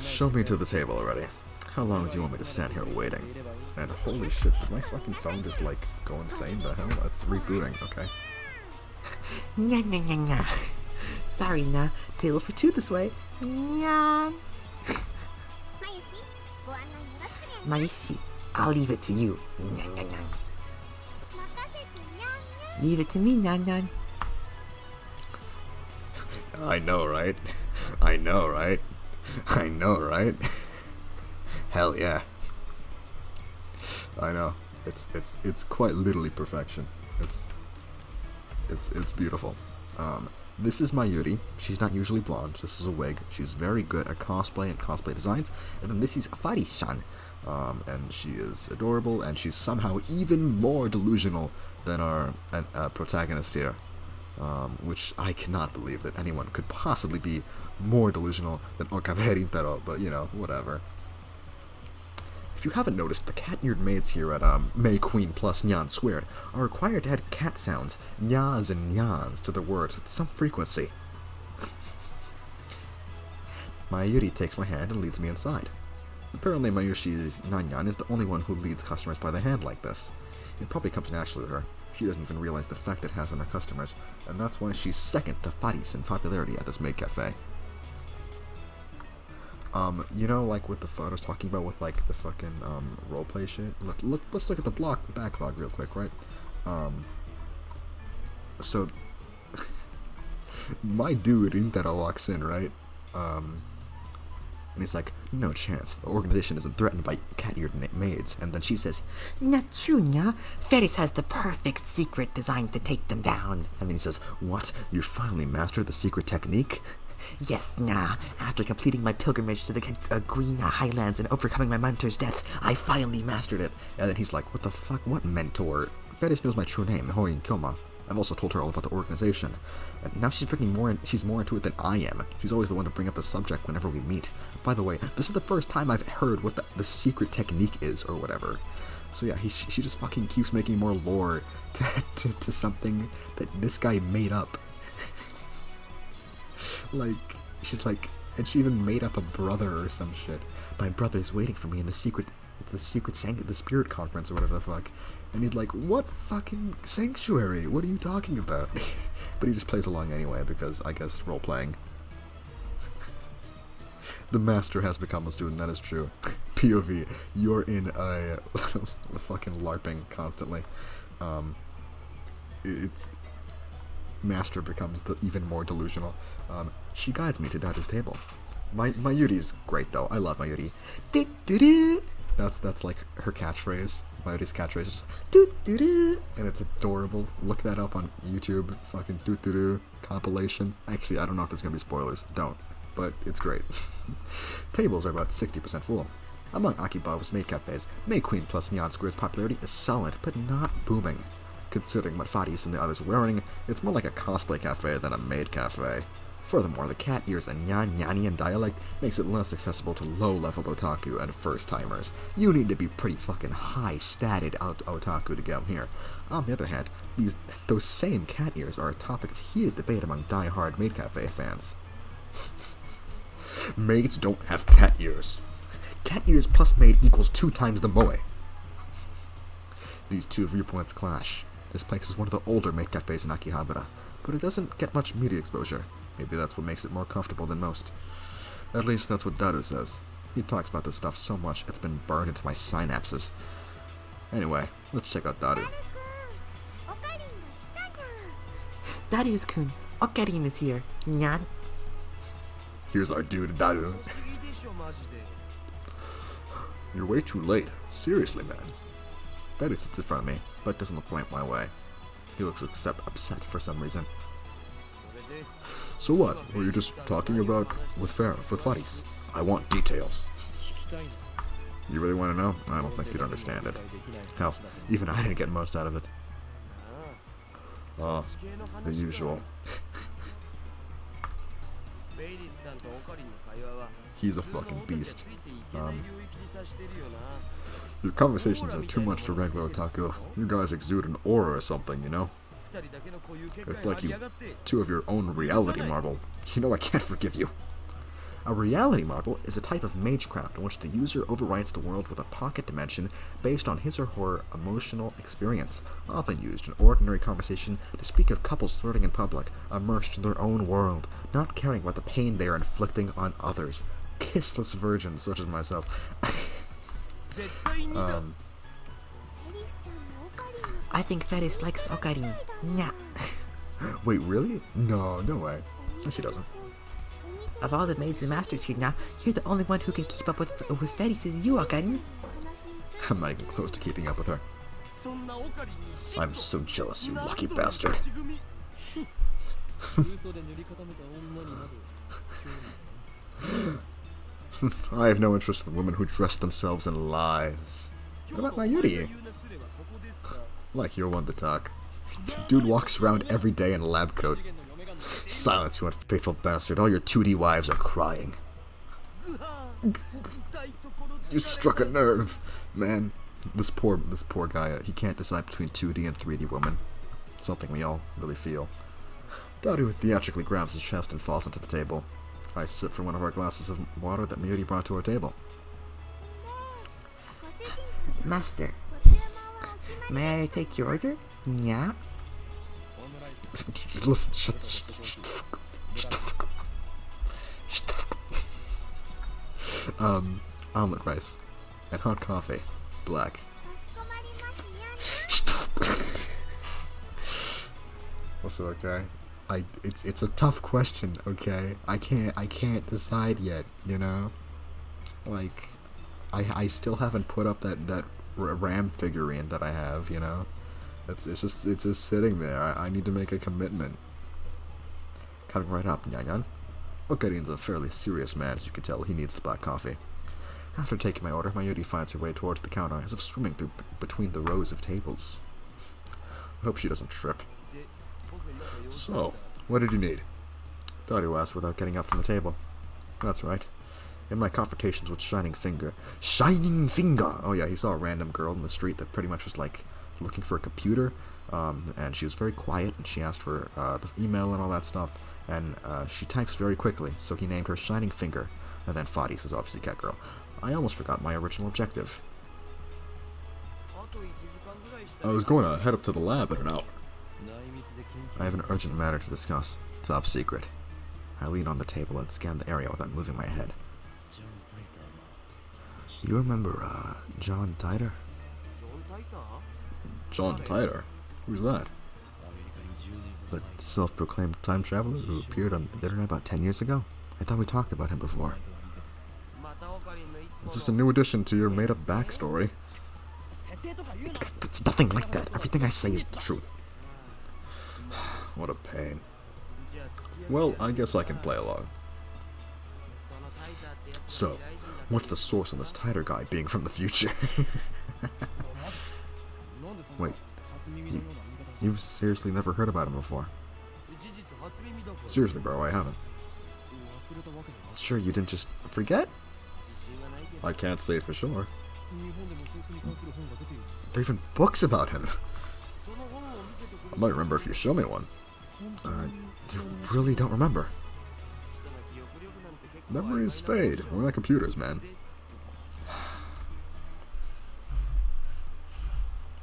Show me to the table already. How long do you want me to stand here waiting? And holy shit, did my fucking phone just like go insane? The hell? It's rebooting, okay. Nya nya nya nya. Sorry, Nah. Table for two this way. Nya. Mayushi, I'll leave it to you. Nya nya nya. Leave it to me, Nyan Nyan. I know, right? I know, right? I know, right? Hell yeah. I know. It's quite literally perfection. It's beautiful. This is Mayuri. She's not usually blonde. This is a wig. She's very good at cosplay and cosplay designs. And then this is Faris-chan. And she is adorable, and she's somehow even more delusional than our protagonist here. Which I cannot believe that anyone could possibly be more delusional than Okabe Rintaro, but you know, whatever. If you haven't noticed, the cat-eared maids here at May Queen plus Nyan Squared are required to add cat sounds, nyas and nyans, to their words with some frequency. Mayuri takes my hand and leads me inside. Apparently Mayushi's Nanyan is the only one who leads customers by the hand like this. It probably comes naturally to her. She doesn't even realize the effect it has on her customers, and that's why she's second to Faris in popularity at this maid cafe. You know, like what the I was talking about with like the fucking roleplay shit. Let's look at the backlog real quick, right? So my dude Intero walks in, right? And he's like, no chance. The organization isn't threatened by cat-eared maids. And then she says, Natsunya, Ferris has the perfect secret designed to take them down. And then he says, what? You finally mastered the secret technique? Yes, nah. After completing my pilgrimage to the Green Highlands and overcoming my mentor's death, I finally mastered it. And then he's like, what the fuck? What mentor? Ferris knows my true name, Hoyin Kyoma. I've also told her all about the organization. And now she's she's more into it than I am. She's always the one to bring up the subject whenever we meet. By the way, this is the first time I've heard what the secret technique is, or whatever. So yeah, she just fucking keeps making more lore to something that this guy made up. Like, she's like, and she even made up a brother or some shit. My brother's waiting for me in the spirit conference or whatever the fuck. And he's like, what fucking sanctuary? What are you talking about? But he just plays along anyway, because I guess role-playing. The master has become a student, that is true. POV, you're in a fucking LARPing constantly. It's... Master becomes even more delusional. She guides me to Dadu's table. My Yuri's great though. I love my Yuri. That's like her catchphrase. My Yuri's catchphrase is just and it's adorable. Look that up on YouTube. Fucking compilation. Actually, I don't know if there's gonna be spoilers. Don't. But it's great. Tables are about 60% full. Among Akibaba's maid cafes, Maid Queen plus Neon Square's popularity is solid, but not booming. Considering what Faris and the others are wearing, it's more like a cosplay cafe than a maid cafe. Furthermore, the cat ears and Nyanian dialect makes it less accessible to low-level otaku and first-timers. You need to be pretty fucking high-statted otaku to get here. On the other hand, those same cat ears are a topic of heated debate among die-hard maid cafe fans. Maids don't have cat ears. Cat ears plus maid equals 2 times the moe. These two viewpoints clash. This place is one of the older maid cafes in Akihabara, but it doesn't get much media exposure. Maybe that's what makes it more comfortable than most. At least that's what Daru says. He talks about this stuff so much it's been burned into my synapses. Anyway, let's check out Daru. Darius-kun, Okarin is here. Nyan. Here's our dude, Daru. You're way too late. Seriously, man. Daru sits in front of me, but doesn't look my way. He looks upset for some reason. So what? Were you just talking about with Faris? I want details. You really want to know? I don't think you'd understand it. Hell, even I didn't get most out of it. Oh, the usual. He's a fucking beast. Your conversations are too much for regular otaku. You guys exude an aura or something, you know? It's like you two of your own reality marble. You know I can't forgive you. A reality marble is a type of magecraft in which the user overwrites the world with a pocket dimension based on his or her emotional experience, often used in ordinary conversation to speak of couples flirting in public, immersed in their own world, not caring about the pain they are inflicting on others. Kissless virgins such as myself. I think Ferris likes Okarin. Nya. Wait, really? No way. No, she doesn't. Of all the maids and masters here now, you're the only one who can keep up with Ferris is you, Okarin. I'm not even close to keeping up with her. I'm so jealous, you lucky bastard. I have no interest in women who dress themselves in lies. What about my Yuri? Like you're one to talk. Dude walks around every day in a lab coat. Silence, you unfaithful bastard. All your 2D wives are crying. You struck a nerve. Man, this poor guy, he can't decide between 2D and 3D women. Something we all really feel. Daru theatrically grabs his chest and falls into the table. I sip from one of our glasses of water that Miyuri brought to our table. Master, may I take your order? Yeah? Listen, shut the fuck up. Shut the fuck up. Shut the fuck up. Omelet rice and hot coffee, black. Shut the fuck up. Also, okay, it's a tough question, okay? I can't decide yet, you know? Like, I still haven't put up that Ram figurine that I have, you know? It's just sitting there. I need to make a commitment. Coming right up, Nyan. Okarin's a fairly serious man, as you can tell. He needs the black coffee. After taking my order, Mayuri finds her way towards the counter, as if swimming through between the rows of tables. I hope she doesn't trip. So, what did you need? Dario asked without getting up from the table. That's right. In my confrontations with Shining Finger. Shining Finger! Oh yeah, he saw a random girl in the street that pretty much was like looking for a computer, and she was very quiet, and she asked for the email and all that stuff, and she types very quickly, so he named her Shining Finger, and then Fadis is obviously Cat Girl. I almost forgot my original objective. I was going to head up to the lab in an hour. I have an urgent matter to discuss. Top secret. I lean on the table and scan the area without moving my head. You remember, John Titor? John Titor? Who's that? The self-proclaimed time traveler who appeared on the internet about 10 years ago? I thought we talked about him before. Is this a new addition to your made-up backstory? It's nothing like that. Everything I say is the truth. What a pain. Well, I guess I can play along. So, what's the source on this Titor guy being from the future? Wait, you've seriously never heard about him before? Seriously, bro, I haven't. Sure, you didn't just forget? I can't say for sure. There are even books about him. I might remember if you show me one. You really don't remember? Memories fade. We're not computers, man.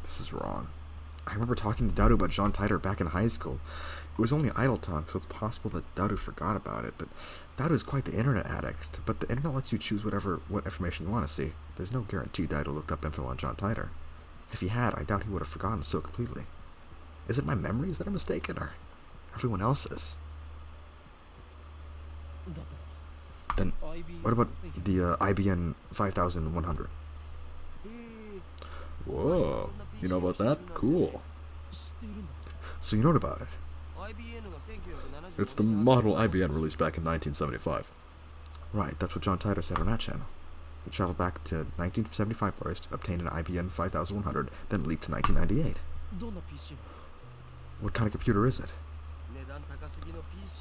This is wrong. I remember talking to Daru about John Titor back in high school. It was only idle talk, so it's possible that Daru forgot about it, but Daru is quite the internet addict. But the internet lets you choose what information you want to see. There's no guarantee Daru looked up info on John Titor. If he had, I doubt he would have forgotten so completely. Is it my memories that are mistaken, or everyone else's? Then, what about the IBN 5100? Whoa, you know about that? Cool. So you know about it? It's the model IBN released back in 1975. Right, that's what John Titor said on that channel. He traveled back to 1975 first, obtained an IBN 5100, then leaped to 1998. What kind of computer is it?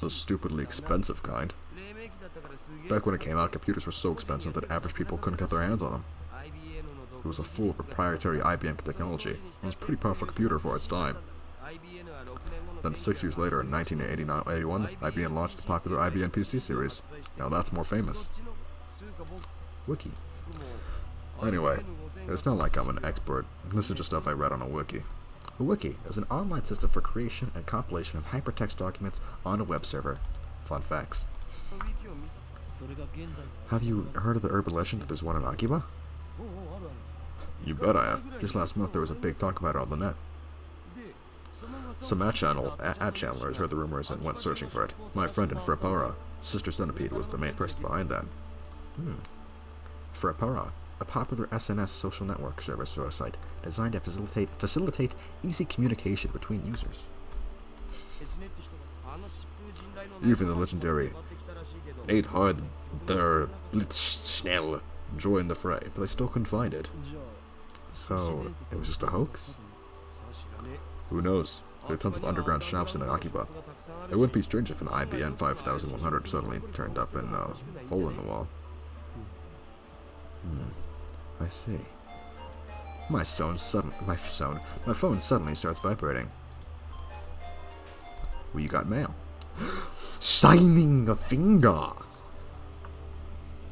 The stupidly expensive kind. Back when it came out, computers were so expensive that average people couldn't get their hands on them. It was a full proprietary IBM technology. It was a pretty powerful computer for its time. Then 6 years later, in 1981, IBM launched the popular IBM PC series. Now that's more famous. Wiki. Anyway, it's not like I'm an expert. This is just stuff I read on a wiki. A wiki is an online system for creation and compilation of hypertext documents on a web server. Fun facts. Have you heard of the urban legend that there's one in Akiba? You bet I have. Just last month there was a big talk about it on the net. Some ad-channelers heard the rumors and went searching for it. My friend in Frepara, Sister Centipede, was the main person behind that. Frepara, a popular SNS social network service or site designed to facilitate easy communication between users. Even the legendary Neidhard der Blitzschnell joined the fray, but they still couldn't find it. So, it was just a hoax? Who knows? There are tons of underground shops in Akiba. It wouldn't be strange if an IBM 5100 suddenly turned up in a hole in the wall. I see. My phone suddenly starts vibrating. Well, you got mail. Shining Finger!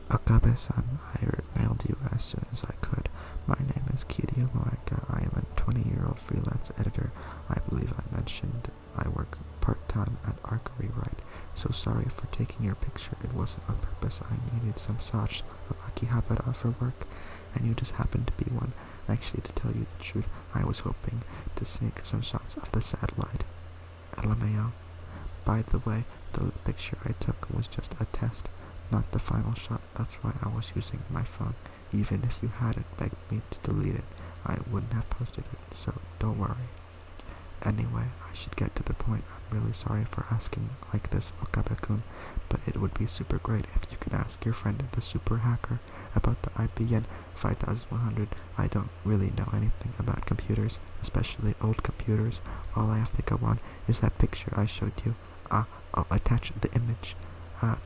Okabe-san, I mailed you as soon as I could. My name is Kiryu Moeka. I am a 20-year-old freelance editor. I believe I mentioned I work part-time at Archery Right. So sorry for taking your picture. It wasn't on purpose. I needed some such Akihabara for work, and you just happened to be one. Actually, to tell you the truth, I was hoping to sneak some shots of the satellite. LMAO. By the way, the picture I took was just a test, not the final shot. That's why I was using my phone. Even if you hadn't begged me to delete it, I wouldn't have posted it, so don't worry. Anyway, I should get to the point. I'm really sorry for asking like this, Okabe-kun, but it would be super great if you could ask your friend the super hacker about the IBM 5100. I don't really know anything about computers, especially old computers. All I have to go on is that picture I showed you. I'll attach the image.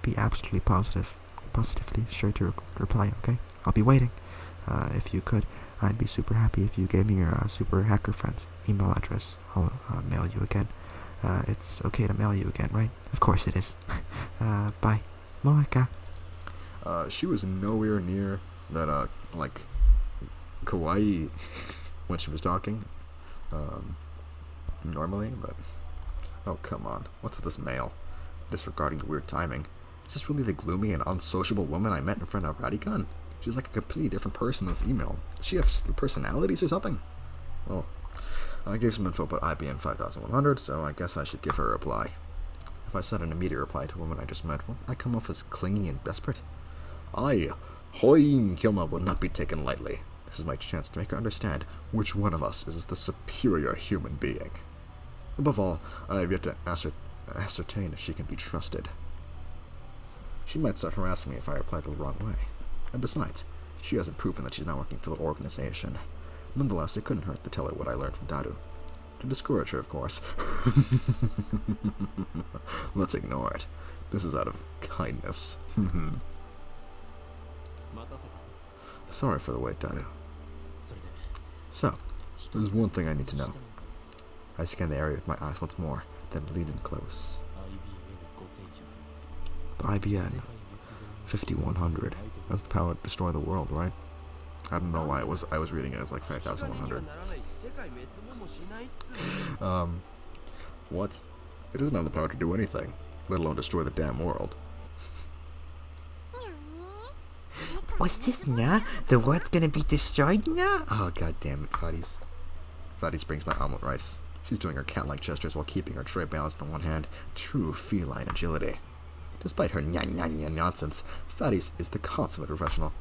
Be absolutely positively sure to reply, okay? I'll be waiting. If you could, I'd be super happy if you gave me your super hacker friend's email address. I'll mail you again. It's okay to mail you again, right? Of course it is. Bye. Moeka. She was nowhere near that, kawaii when she was talking, normally, but, oh, come on. What's with this mail? Disregarding the weird timing. Is this really the gloomy and unsociable woman I met in front of Radigan? She's like a completely different person in this email. Does she have personalities or something? Well, I gave some info about IBM 5100, so I guess I should give her a reply. If I sent an immediate reply to a woman I just met, won't I come off as clingy and desperate? Hoin Hyoma will not be taken lightly. This is my chance to make her understand which one of us is the superior human being. Above all, I have yet to ascertain if she can be trusted. She might start harassing me if I reply the wrong way. And besides, she hasn't proven that she's not working for the organization. Nonetheless, it couldn't hurt to tell her what I learned from Daru. To discourage her, of course. Let's ignore it. This is out of kindness. Sorry for the wait, Daru. So, there's one thing I need to know. I scan the area with my eyes once more, then lean in close. The IBM 5100 has the power to destroy the world, right? I don't know why I was reading it as like 5100. What? It doesn't have the power to do anything, let alone destroy the damn world. What's this, Nya? The world's gonna be destroyed, Nya? Oh, god damn it, Fuddies. Fuddies brings my omelet rice. She's doing her cat-like gestures while keeping her tray balanced on one hand. True feline agility. Despite her nya nonsense, Fuddies is the consummate professional.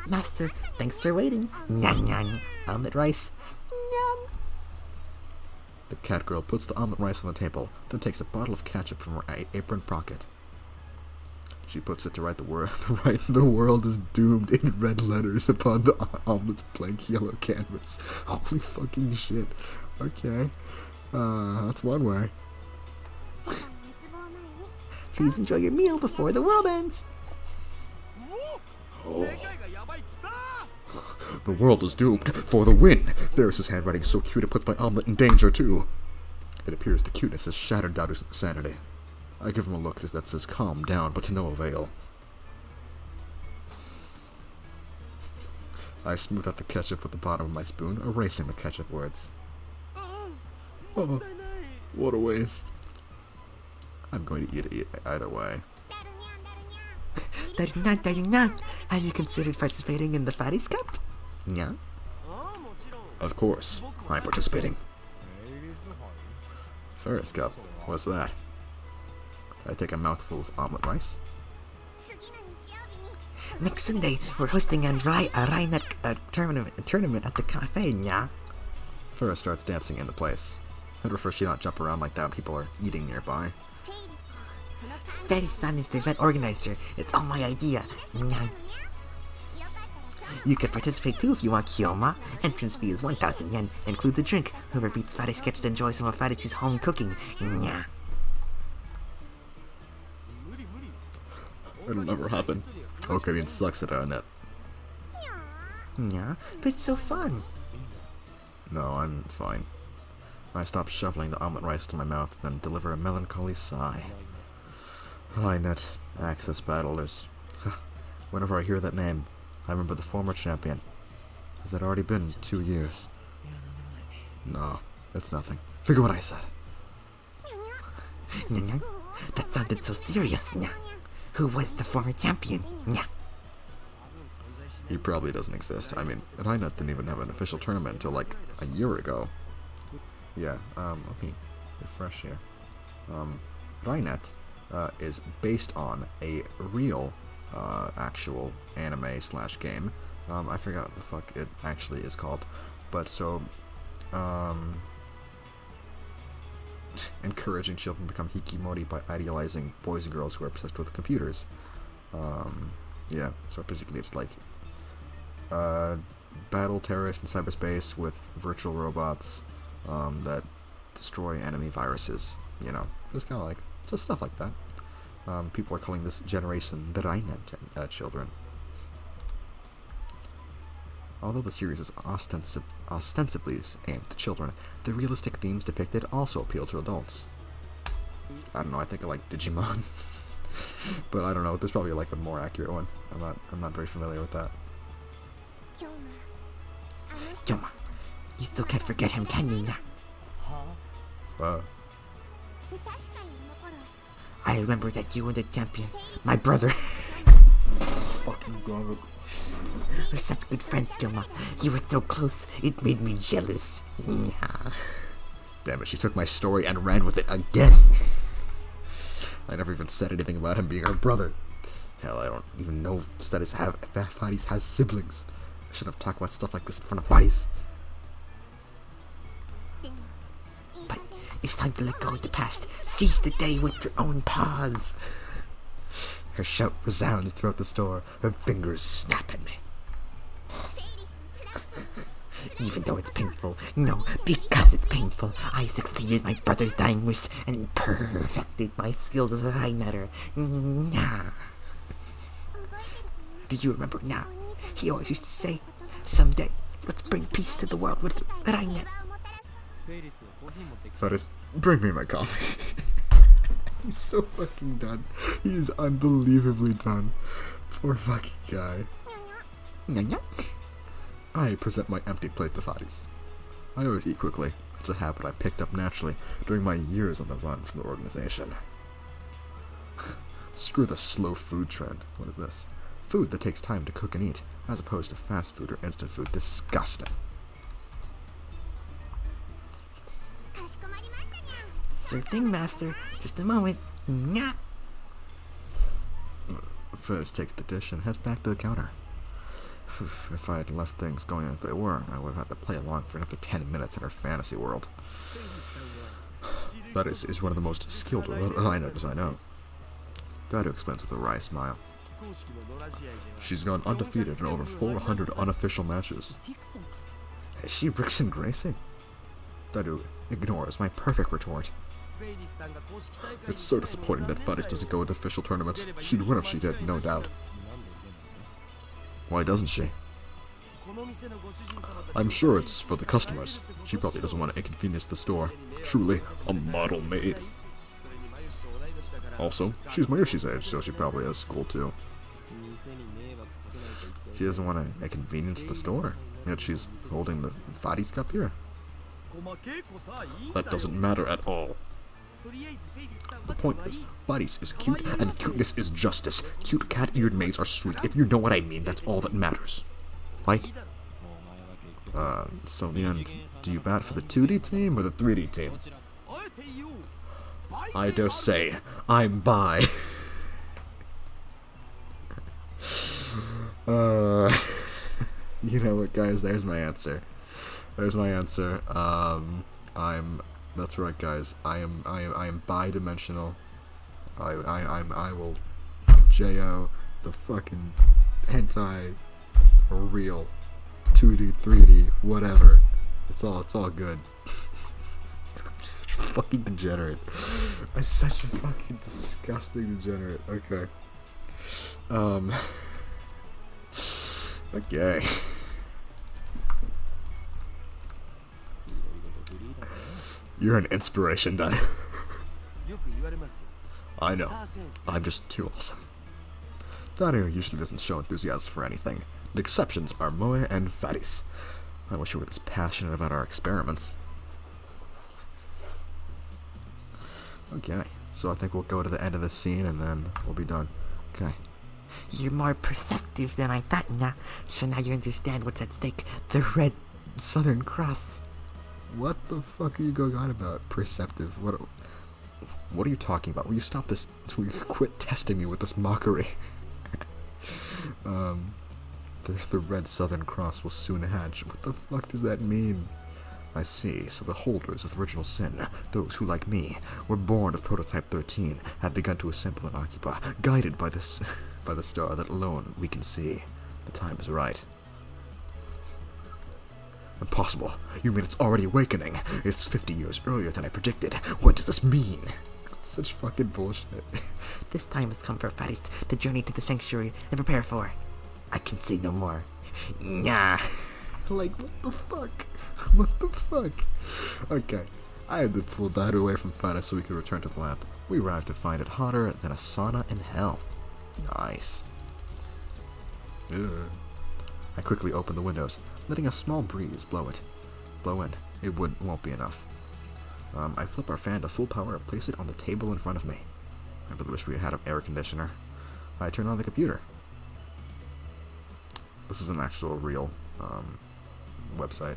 Master, thanks for waiting. Nya. Omelet rice. Nya. The cat girl puts the omelet rice on the table, then takes a bottle of ketchup from her apron pocket. She puts it to write the world is doomed in red letters upon the omelet's blank yellow canvas. Holy fucking shit. Okay. That's one way. Please enjoy your meal before the world ends. Oh. The world is doomed for the win. There's his handwriting so cute it puts my omelet in danger too. It appears the cuteness has shattered Daru's sanity. I give him a look that says calm down, but to no avail. I smooth out the ketchup with the bottom of my spoon, erasing the ketchup words. Oh, what a waste. I'm going to eat it either way. Daru-nyan. Have you considered participating in the Fuddies Cup? Yeah? Of course, I'm participating. Ferris Cup, what's that? I take a mouthful of omelet rice. Next Sunday, we're hosting a Rhineck tournament at the cafe, Nya. Ferris starts dancing in the place. I'd prefer she not jump around like that when people are eating nearby. Fairy-san is the event organizer. It's all my idea. Nya. You could participate too if you want, Kyoma. Entrance fee is 1,000 yen. Includes a drink. Whoever beats Fuddies gets to enjoy some of Fuddies' home cooking. Nya. It'll never happen. Okarin sucks at it. Yeah, but it's so fun. No, I'm fine. I stop shoveling the omelet rice to my mouth, then deliver a melancholy sigh. Net access battle is... Whenever I hear that name, I remember the former champion. Has it already been 2 years? No, it's nothing. Figure what I said. That sounded so serious. Who was the former champion? He probably doesn't exist. I mean, Reinhardt didn't even have an official tournament until like a year ago. Yeah, let me refresh here. Reinhardt is based on a real, actual anime / game. I forgot what the fuck it actually is called. But so, encouraging children to become hikimori by idealizing boys and girls who are obsessed with computers. Yeah, so basically it's like battle terrorists in cyberspace with virtual robots that destroy enemy viruses. You know, just kind of like just stuff like that. People are calling this generation the Reinhardt children. Although the series is ostensibly aimed at children, the realistic themes depicted also appeal to adults. I don't know, I think I like Digimon. But I don't know, there's probably like a more accurate one. I'm not very familiar with that. Yoma, you still can't forget him, can you? I remember that you were the champion. My brother. Fucking damn it. We're such good friends, Yoma. You were so close, it made me jealous. Damn it, she took my story and ran with it again. I never even said anything about him being her brother. Hell, I don't even know Fadis has siblings. I shouldn't have talked about stuff like this in front of Fadis. But it's time to let go of the past. Seize the day with your own paws. Her shout resounds throughout the store. Her fingers snap at me. Even though it's painful, no, because it's painful, I succeeded my brother's dying wish and perfected my skills as a Reinhardt. Do you remember now? He always used to say, someday, let's bring peace to the world with Reinhardt. Fadis, bring me my coffee. He's so fucking done. He's unbelievably done. Poor fucking guy. I present my empty plate to Fadis. I always eat quickly. It's a habit I picked up naturally during my years on the run from the organization. Screw the slow food trend. What is this? Food that takes time to cook and eat, as opposed to fast food or instant food. Disgusting. Sure thing, Master. Just a moment. Fizz takes the dish and heads back to the counter. If I had left things going as they were, I would have had to play along for another 10 minutes in her fantasy world. That is one of the most skilled Reinhardts I know. Dadu explains with a wry smile. She's gone undefeated in over 400 unofficial matches. Is she Rickson Gracie? Dadu ignores my perfect retort. It's so disappointing that Fadis doesn't go into official tournaments. She'd win if she did, no doubt. Why doesn't she? I'm sure it's for the customers. She probably doesn't want to inconvenience the store. Truly, a model maid. Also, she's Mayoshi's age, so she probably has school too. She doesn't want to inconvenience the store, yet she's holding the Fadis cup here. That doesn't matter at all. The point is, Fadis is cute, and cuteness is justice. Cute cat-eared maids are sweet. If you know what I mean, that's all that matters. Right? So in the end, do you bat for the 2D team or the 3D team? I dare say, I'm bi. You know what, guys? There's my answer. That's right, guys. I am bi-dimensional. I will JO the fucking hentai or real 2D, 3D, whatever. It's all good. Fucking degenerate. I'm such a fucking disgusting degenerate. Okay. Okay. You're an inspiration, Dai. I know. I'm just too awesome. That here usually doesn't show enthusiasm for anything. The exceptions are Moe and Faris. I wish you were this passionate about our experiments. Okay, so I think we'll go to the end of this scene and then we'll be done. Okay. You're more perceptive than I thought, now. So now you understand what's at stake. The Red Southern Cross. What the fuck are you going on about? Perceptive? What are you talking about? Will you stop this? Will you quit testing me with this mockery? The Red Southern Cross will soon hatch. What the fuck does that mean? I see. So the holders of original sin, those who, like me, were born of Prototype 13, have begun to assemble and occupy, guided by this, by the star that alone we can see. The time is right. Impossible. You mean it's already awakening? It's 50 years earlier than I predicted. What does this mean? Such fucking bullshit. This time has come for Faris to journey to the sanctuary and prepare for. I can say no more. Nah. Like, what the fuck? What the fuck? Okay, I had to pull that away from Faris so we could return to the lab. We arrived to find it hotter than a sauna in hell. Nice. Ugh. I quickly opened the windows, letting a small breeze blow in. It won't be enough. I flip our fan to full power and place it on the table in front of me. I really wish we had an air conditioner. I turn on the computer. This is an actual real website.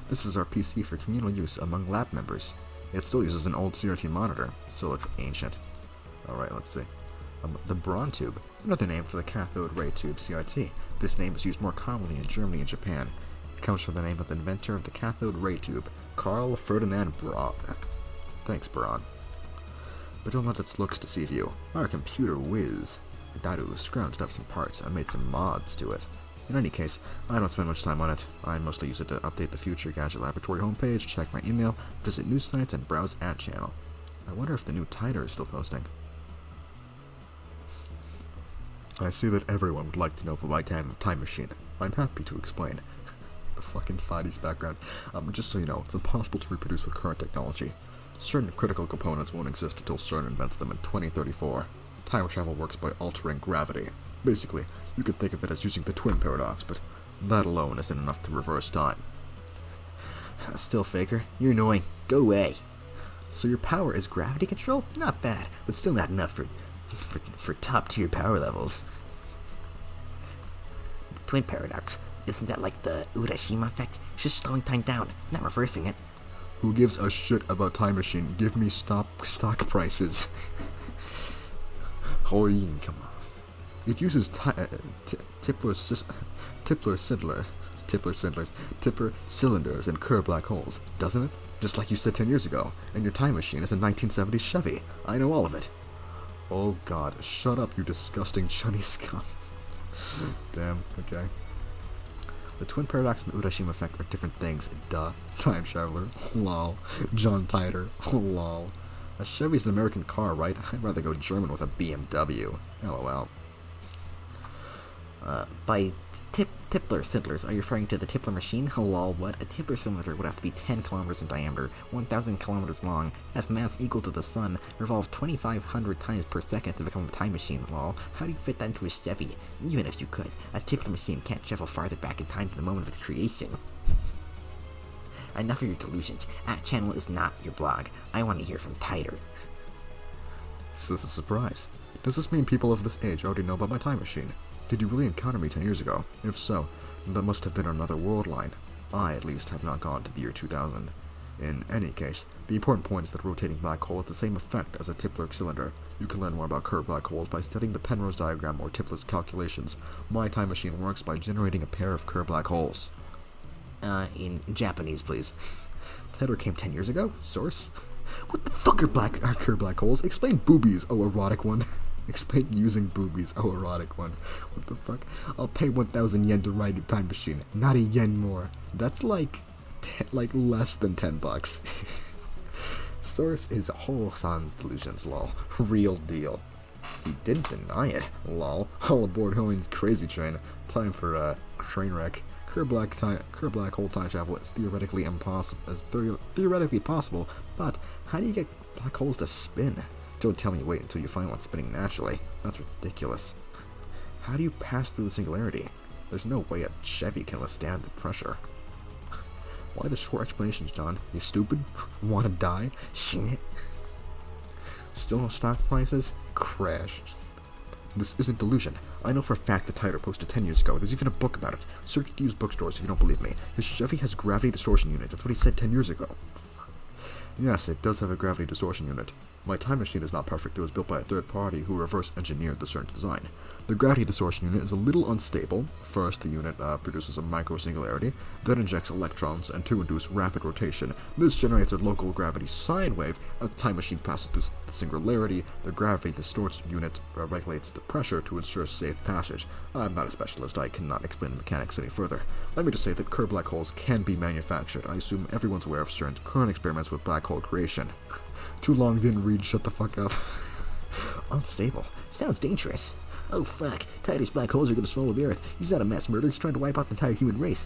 This is our PC for communal use among lab members. It still uses an old CRT monitor, so it's ancient. Alright, let's see. The Braun tube, another name for the cathode ray tube CRT. This name is used more commonly in Germany and Japan. It comes from the name of the inventor of the cathode ray tube, Carl Ferdinand Braun. Thanks, Braun. But don't let its looks deceive you. Our computer whiz. Daru scrounged up some parts and made some mods to it. In any case, I don't spend much time on it. I mostly use it to update the Future Gadget Laboratory homepage, check my email, visit news sites, and browse ad channel. I wonder if the new Tider is still posting. I see that everyone would like to know about my time machine. I'm happy to explain. The fucking Fadi's background. Just so you know, it's impossible to reproduce with current technology. Certain critical components won't exist until CERN invents them in 2034. Time travel works by altering gravity. Basically, you could think of it as using the twin paradox, but that alone isn't enough to reverse time. Still, Faker, you're annoying. Go away. So your power is gravity control? Not bad, but still not enough for top-tier power levels. The twin paradox, isn't that like the Urashima effect? It's just slowing time down, not reversing it. Who gives a shit about Time Machine? Give me stock prices. Hoyin, come on. It uses Tipler cylinders and curved black holes, doesn't it? Just like you said 10 years ago. And your time machine is a 1970s Chevy. I know all of it. Oh god, shut up, you disgusting chunny scum. Damn, okay. The twin paradox and the Urashima effect are different things. Duh. Time traveler. Lol. John Tider. Lol. A Chevy's an American car, right? I'd rather go German with a BMW. LOL. By Tipler cylinders, are you referring to the Tipler machine? Lol, what? A Tipler cylinder would have to be 10 kilometers in diameter, 1,000 kilometers long, have mass equal to the sun, revolve 2,500 times per second to become a time machine, lol. How do you fit that into a Chevy? Even if you could, a Tipler machine can't travel farther back in time to the moment of its creation. Enough of your delusions. At Channel is not your blog. I want to hear from Tider. This is a surprise. Does this mean people of this age already know about my time machine? Did you really encounter me 10 years ago? If so, that must have been another world line. I, at least, have not gone to the year 2000. In any case, the important point is that a rotating black hole has the same effect as a Tipler cylinder. You can learn more about curved black holes by studying the Penrose diagram or Tipler's calculations. My time machine works by generating a pair of curved black holes. In Japanese, please. Tider came 10 years ago? Source? What the fuck are curved black holes? Explain boobies, oh erotic one. Explain using boobies, oh erotic one. What the fuck? I'll pay 1,000 yen to ride your time machine. Not a yen more. That's like less than 10 bucks. Source is Ho-san's delusions, lol. Real deal. He didn't deny it, lol. All aboard Hoen's crazy train. Time for a train wreck. Curved black hole time travel is theoretically possible, but how do you get black holes to spin? Don't tell me you wait until you find one spinning naturally. That's ridiculous. How do you pass through the singularity? There's no way a Chevy can withstand the pressure. Why the short explanations, John? You stupid? Wanna die? Shit. Still no stock prices? Crash. This isn't delusion. I know for a fact the titer posted 10 years ago. There's even a book about it. Search at used bookstores if you don't believe me. His Chevy has gravity distortion unit. That's what he said 10 years ago. Yes, it does have a gravity distortion unit. My time machine is not perfect. It was built by a third party who reverse engineered the CERN design. The gravity distortion unit is a little unstable. First, the unit produces a micro-singularity, then injects electrons, and to induce rapid rotation. This generates a local gravity sine wave. As the time machine passes through the singularity, the gravity distortion unit regulates the pressure to ensure safe passage. I'm not a specialist. I cannot explain the mechanics any further. Let me just say that Kerr black holes can be manufactured. I assume everyone's aware of CERN's current experiments with black hole creation. Too long, didn't read, shut the fuck up. Unstable. Sounds dangerous. Oh fuck, Titus black holes are gonna swallow the Earth. He's not a mass murderer, he's trying to wipe out the entire human race.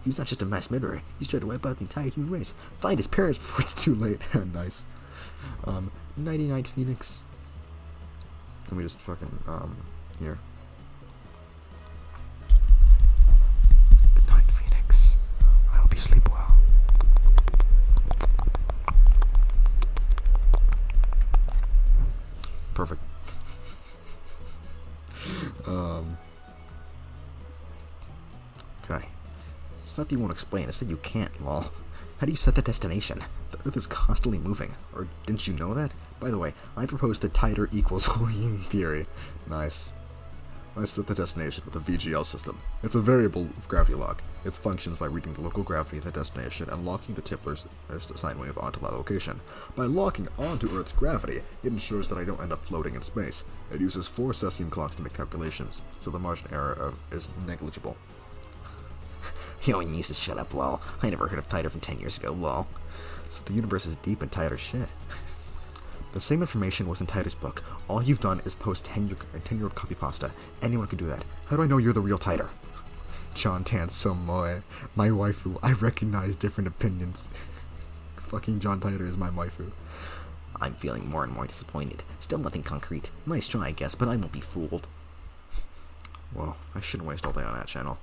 He's not just a mass murderer, he's trying to wipe out the entire human race. Find his parents before it's too late. Nice. 99 Phoenix. Let me just fucking, here. Good night, Phoenix. I hope you sleep well. Perfect. Okay. It's not that you won't explain, it's that you can't, lol. How do you set the destination? The Earth is constantly moving. Or didn't you know that? By the way, I propose that titer equals Hoying theory. Nice. I set the destination with a VGL system. It's a variable of gravity lock. It functions by reading the local gravity of the destination and locking the Tipler's sine wave onto that location. By locking onto Earth's gravity, it ensures that I don't end up floating in space. It uses 4 cesium clocks to make calculations, so the margin error is negligible. Yo, you used to shut up, lol. I never heard of titer from 10 years ago, lol. So the universe is deep in titer shit. The same information was in Titer's book. All you've done is post 10-year-old copy pasta. Anyone could do that. How do I know you're the real Titer? John Tan Somoe, my waifu. I recognize different opinions. Fucking John Titer is my waifu. I'm feeling more and more disappointed. Still nothing concrete. Nice try, I guess, but I won't be fooled. Well, I shouldn't waste all day on that channel.